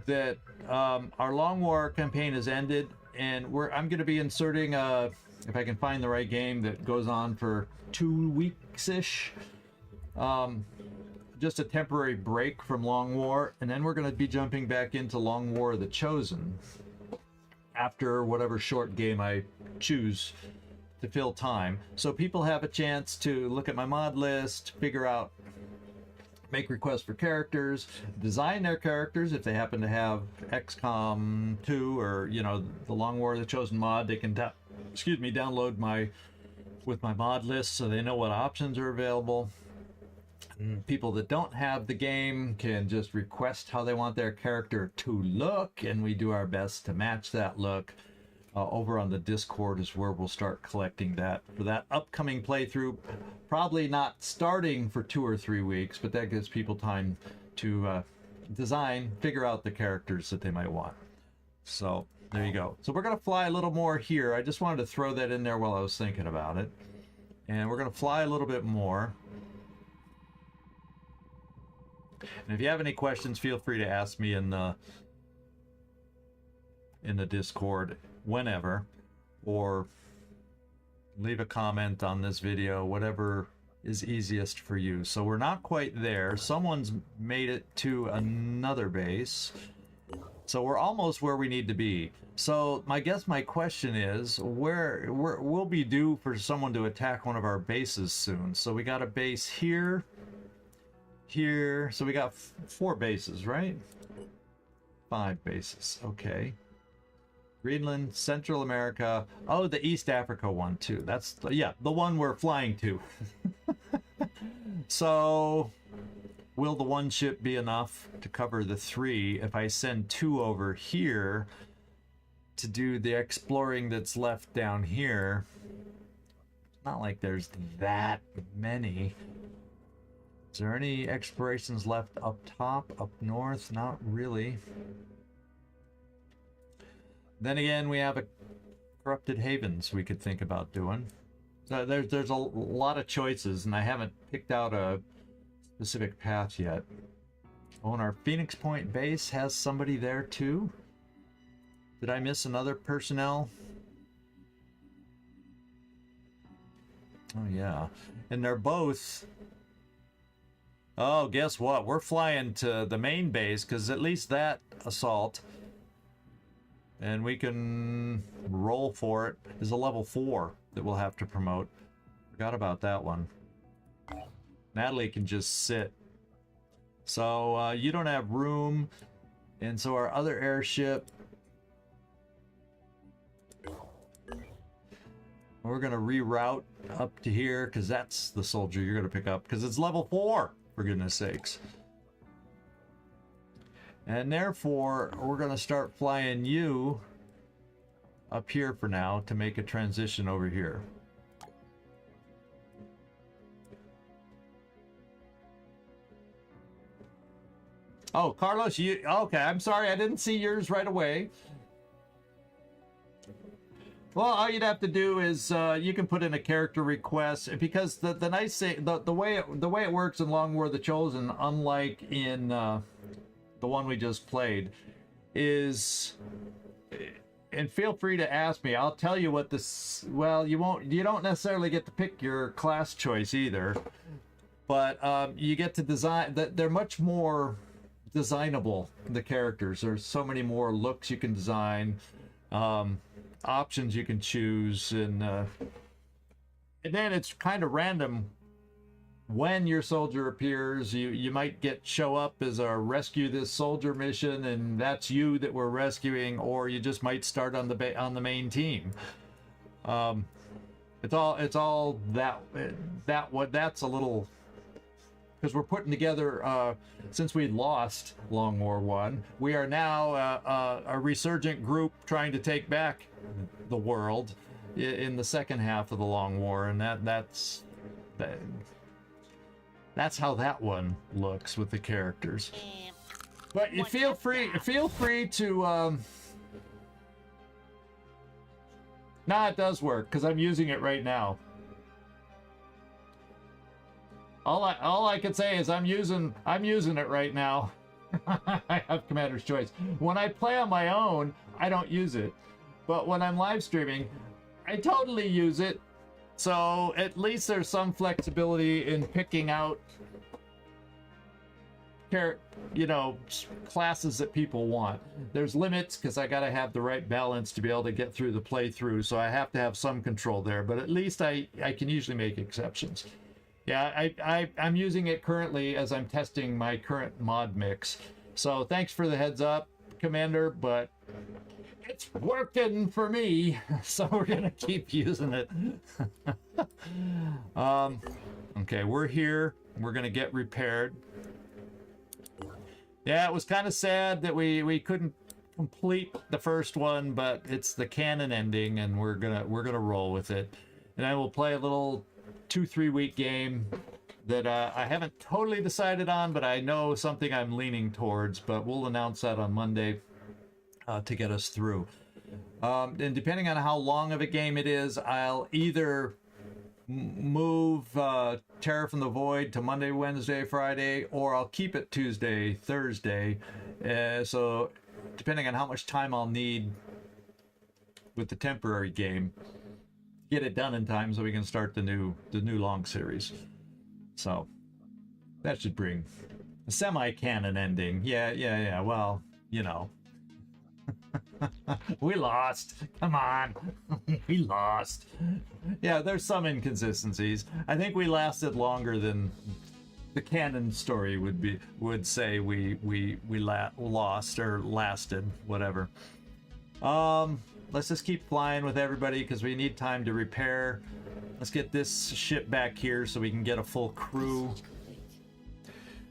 that our Long War campaign has ended, and I'm going to be inserting if I can find the right game that goes on for 2 weeks-ish. Just a temporary break from Long War, and then we're going to be jumping back into Long War of the Chosen after whatever short game I choose to fill time. So people have a chance to look at my mod list, figure out, make requests for characters, design their characters. If they happen to have XCOM 2 or, you know, the Long War of the Chosen mod, they can download with my mod list so they know what options are available. And people that don't have the game can just request how they want their character to look, and we do our best to match that look. Over on the Discord is where we'll start collecting that for that upcoming playthrough. Probably not starting for 2 or 3 weeks, but that gives people time to design, figure out the characters that they might want. So there you go. So we're going to fly a little more here. I just wanted to throw that in there while I was thinking about it. And we're going to fly a little bit more. And if you have any questions, feel free to ask me in the Discord whenever, or leave a comment on this video, whatever is easiest for you. So we're not quite there. Someone's made it to another base, so we're almost where we need to be. So my question is, where we'll be due for someone to attack one of our bases soon. So we got a base here, so we got 4 bases, right? 5 bases, okay. Greenland, Central America. Oh, the East Africa one too. That's, yeah, the one we're flying to. So, will the one ship be enough to cover the 3 if I send 2 over here to do the exploring that's left down here? It's not like there's that many. Is there any explorations left up top, up north? Not really. Then again, we have a Corrupted Havens we could think about doing. So there's a lot of choices, and I haven't picked out a specific path yet. Oh, and our Phoenix Point base has somebody there too? Did I miss another personnel? Oh yeah. And they're both... Oh, guess what? We're flying to the main base, because at least that assault... and we can roll for it, is a level 4 that we'll have to promote. Forgot about that one. Natalie can just sit. So you don't have room, and so our other airship, we're gonna reroute up to here, because that's the soldier you're gonna pick up, because it's level 4, for goodness sakes. And therefore, we're going to start flying you up here for now to make a transition over here. Oh, Carlos, you... Okay, I'm sorry, I didn't see yours right away. Well, all you'd have to do is you can put in a character request, because the nice thing, the way it works in Long War of the Chosen, unlike in the one we just played, is, and feel free to ask me, I'll tell you what this, well, you don't necessarily get to pick your class choice either, but you get to design, they're much more designable, the characters. There's so many more looks you can design, options you can choose, and then it's kind of random when your soldier appears. You might show up as a rescue this soldier mission, and that's you that we're rescuing, or you just might start on the main team. It's all that's a little, because we're putting together, since we lost Long War 1, we are now a resurgent group trying to take back the world in the second half of the Long War, and that's how that one looks with the characters. But you feel free to nah, it does work because I'm using it right now. All I can say is I'm using it right now. I have Commander's Choice. When I play on my own, I don't use it. But when I'm live streaming, I totally use it. So at least there's some flexibility in picking out classes that people want. There's limits because I gotta have the right balance to be able to get through the playthrough, so I have to have some control there, but at least I can usually make exceptions. Yeah, I'm using it currently as I'm testing my current mod mix. So thanks for the heads up, Commander, but it's working for me, so we're gonna keep using it. Okay, we're here. We're gonna get repaired. Yeah, it was kind of sad that we couldn't complete the first one, but it's the canon ending, and we're gonna roll with it. And I will play a little 2-3 week game that I haven't totally decided on, but I know something I'm leaning towards. But we'll announce that on Monday to get us through. And depending on how long of a game it is, I'll either move Terror from the Void to Monday, Wednesday, Friday, or I'll keep it Tuesday, Thursday. So depending on how much time I'll need with the temporary game, get it done in time so we can start the new long series. So that should bring a semi-canon ending. Yeah. Well, we lost. Come on. We lost. Yeah, there's some inconsistencies. I think we lasted longer than the canon story would say we lost or lasted, whatever. Let's just keep flying with everybody because we need time to repair. Let's get this ship back here so we can get a full crew.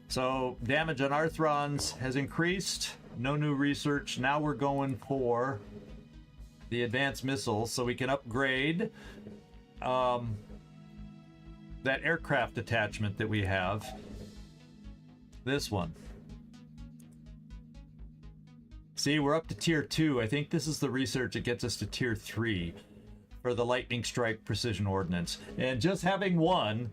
So damage on Arthrons has increased. No new research. Now we're going for the advanced missiles so we can upgrade that aircraft attachment that we have. This one. See, we're up to tier 2. I think this is the research that gets us to tier 3 for the Lightning Strike Precision Ordnance. And just having one...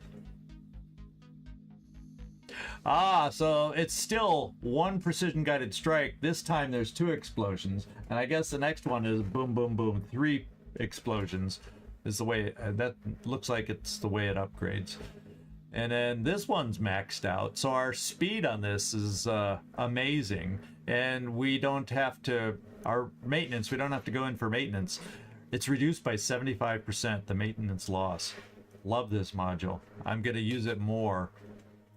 so it's still one precision guided strike. This time there's 2 explosions. And I guess the next one is boom, boom, boom. 3 explosions is the way... that looks like it's the way it upgrades. And then this one's maxed out. So our speed on this is amazing. And we don't have to... Our maintenance, we don't have to go in for maintenance. It's reduced by 75%, the maintenance loss. Love this module. I'm going to use it more.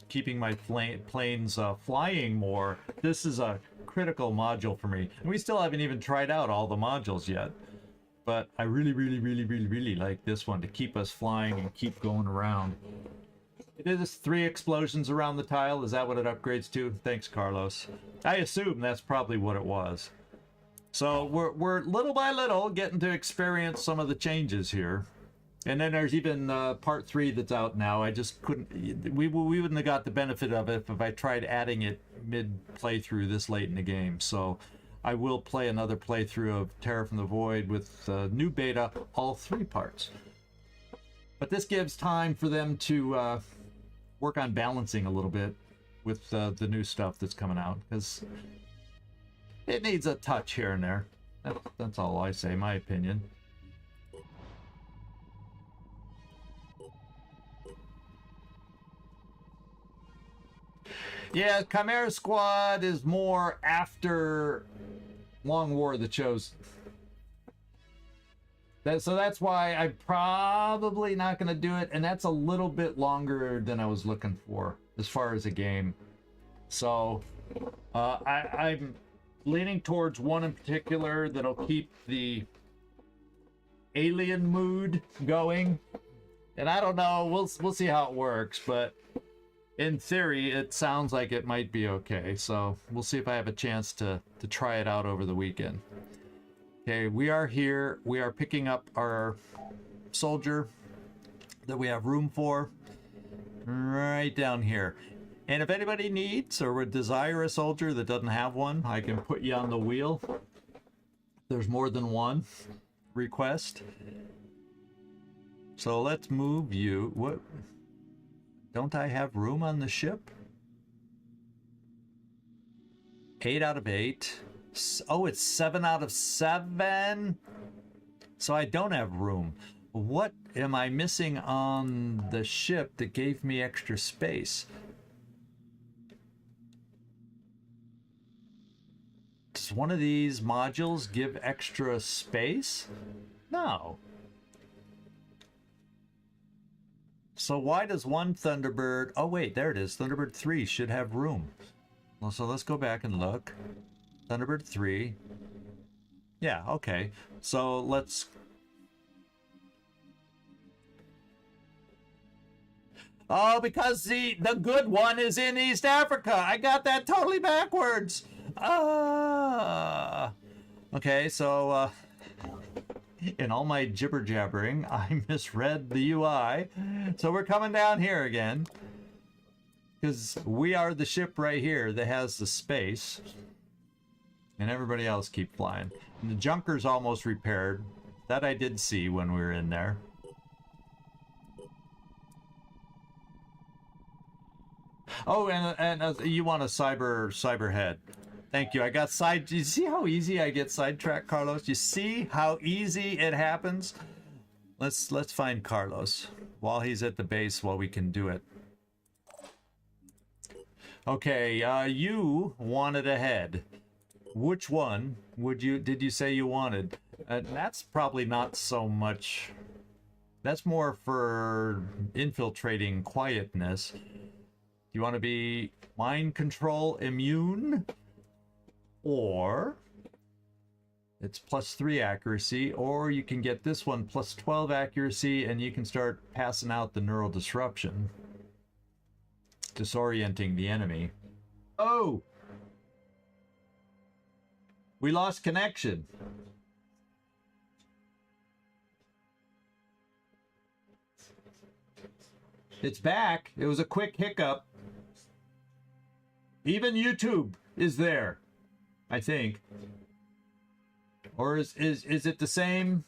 Keeping my planes flying more. This is a critical module for me. And we still haven't even tried out all the modules yet. But I really like this one to keep us flying and keep going around. It is 3 explosions around the tile. Is that what it upgrades to? Thanks, Carlos. I assume that's probably what it was. So we're little by little getting to experience some of the changes here. And then there's even part 3 that's out now. I just couldn't... We wouldn't have got the benefit of it if I tried adding it mid-playthrough this late in the game. So I will play another playthrough of Terror from the Void with new beta, all 3 parts. But this gives time for them to work on balancing a little bit with the new stuff that's coming out. Because it needs a touch here and there. That's all I say, my opinion. Yeah, Chimera Squad is more after Long War of the Chosen. So that's why I'm probably not going to do it, and that's a little bit longer than I was looking for as far as a game. So I'm leaning towards one in particular that'll keep the alien mood going. And I don't know, we'll see how it works, but in theory, it sounds like it might be okay. So we'll see if I have a chance to try it out over the weekend. Okay, we are here. We are picking up our soldier that we have room for right down here. And if anybody needs or would desire a soldier that doesn't have one, I can put you on the wheel. There's more than one request. So let's move you. What? Don't I have room on the ship? 8 out of 8. Oh, it's 7 out of 7. So I don't have room. What am I missing on the ship that gave me extra space? Does one of these modules give extra space? No. So why does one Thunderbird... Oh wait, there it is. Thunderbird 3 should have room. Well, so let's go back and look. Thunderbird 3. Yeah, okay. So let's... Oh, because the good one is in East Africa. I got that totally backwards. Okay, so in all my jibber jabbering, I misread the UI. So we're coming down here again, because we are the ship right here that has the space, and everybody else keep flying. And the junker's almost repaired. That I did see when we were in there. Oh, and you want a cyber head. Thank you. I got do you see how easy I get sidetracked, Carlos? You see how easy it happens? Let's find Carlos while he's at the base while we can do it. Okay, you wanted a head. Which one did you say you wanted? That's probably not so much. That's more for infiltrating quietness. You want to be mind control immune? Or it's +3 accuracy, or you can get this one +12 accuracy and you can start passing out the neural disruption, disorienting the enemy. Oh! We lost connection. It's back. It was a quick hiccup. Even YouTube is there, I think. Or is it the same?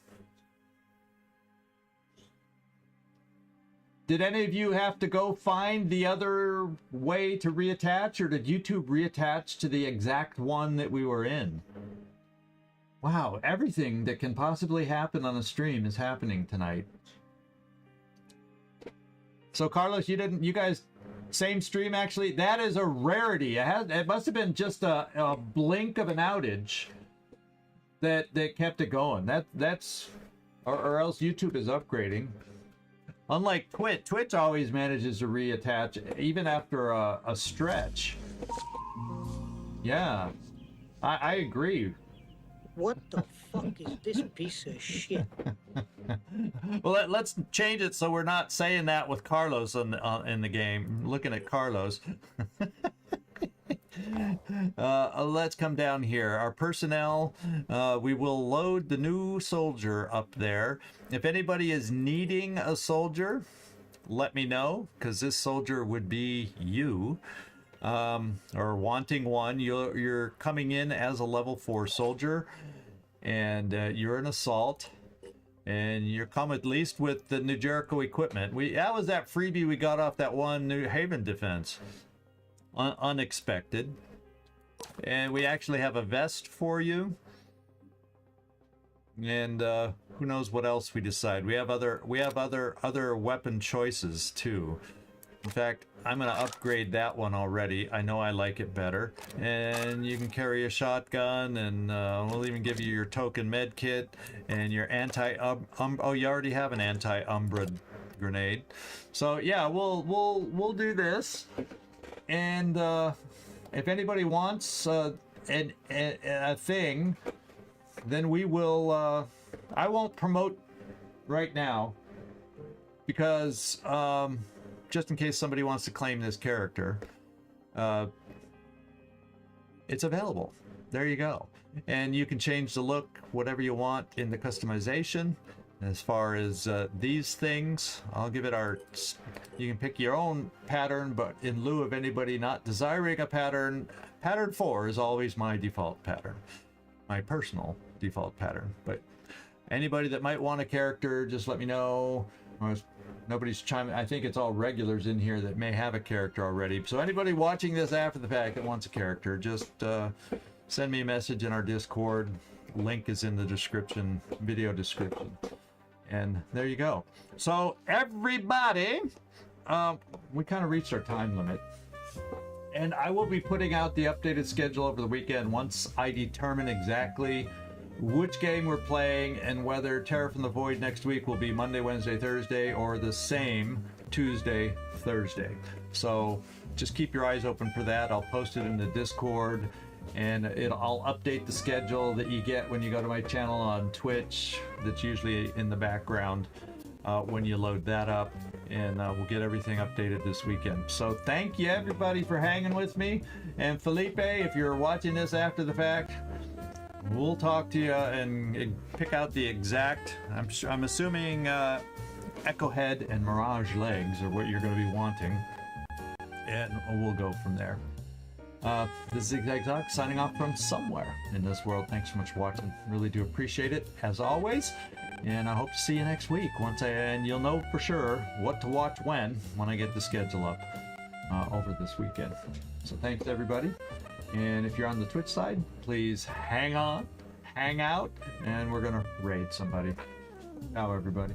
Did any of you have to go find the other way to reattach, or did YouTube reattach to the exact one that we were in? Wow, everything that can possibly happen on a stream is happening tonight. So Carlos, you guys, same stream actually? That is a rarity. It must have been just a blink of an outage that kept it going. That's or else YouTube is upgrading. Unlike Twitch always manages to reattach even after a stretch. Yeah, I agree. What the fuck is this piece of shit? Well, let's change it so we're not saying that with Carlos in the game. Looking at Carlos. Let's come down here. Our personnel, we will load the new soldier up there. If anybody is needing a soldier, let me know, because this soldier would be you. Or wanting one. You're coming in as a level 4 soldier, and you're an assault, and you come at least with the New Jericho equipment. That was that freebie we got off that one New Haven defense. Unexpected. And we actually have a vest for you, and who knows what else we decide. We have other weapon choices too. In fact, I'm going to upgrade that one already. I know I like it better. And you can carry a shotgun, and we'll even give you your token med kit and your oh, you already have an anti-Umbra grenade. So yeah, we'll do this. And if anybody wants a thing, then we will. I won't promote right now because just in case somebody wants to claim this character, it's available. There you go. And you can change the look, whatever you want in the customization. As far as these things, I'll give it art. You can pick your own pattern, but in lieu of anybody not desiring a pattern, pattern 4 is always my default pattern. My personal default pattern. But anybody that might want a character, just let me know. Nobody's chiming. I think it's all regulars in here that may have a character already. So anybody watching this after the fact that wants a character, just send me a message in our Discord. Link is in the description, video description. And there you go. So everybody, we kind of reached our time limit. And I will be putting out the updated schedule over the weekend once I determine exactly which game we're playing and whether Terror from the Void next week will be Monday, Wednesday, Thursday, or the same Tuesday, Thursday. So just keep your eyes open for that. I'll post it in the Discord, and I'll update the schedule that you get when you go to my channel on Twitch. That's usually in the background when you load that up, and we'll get everything updated this weekend. So thank you everybody for hanging with me, and Felipe, if you're watching this after the fact, we'll talk to you and pick out the exact, I'm assuming Echo Head and Mirage Legs are what you're going to be wanting, and we'll go from there. This is ZigZagZog signing off from somewhere in this world. Thanks so much for watching. Really do appreciate it, as always. And I hope to see you next week. And you'll know for sure what to watch when I get the schedule up over this weekend. So thanks everybody. And if you're on the Twitch side, please hang on, hang out, and we're gonna raid somebody. Ciao everybody.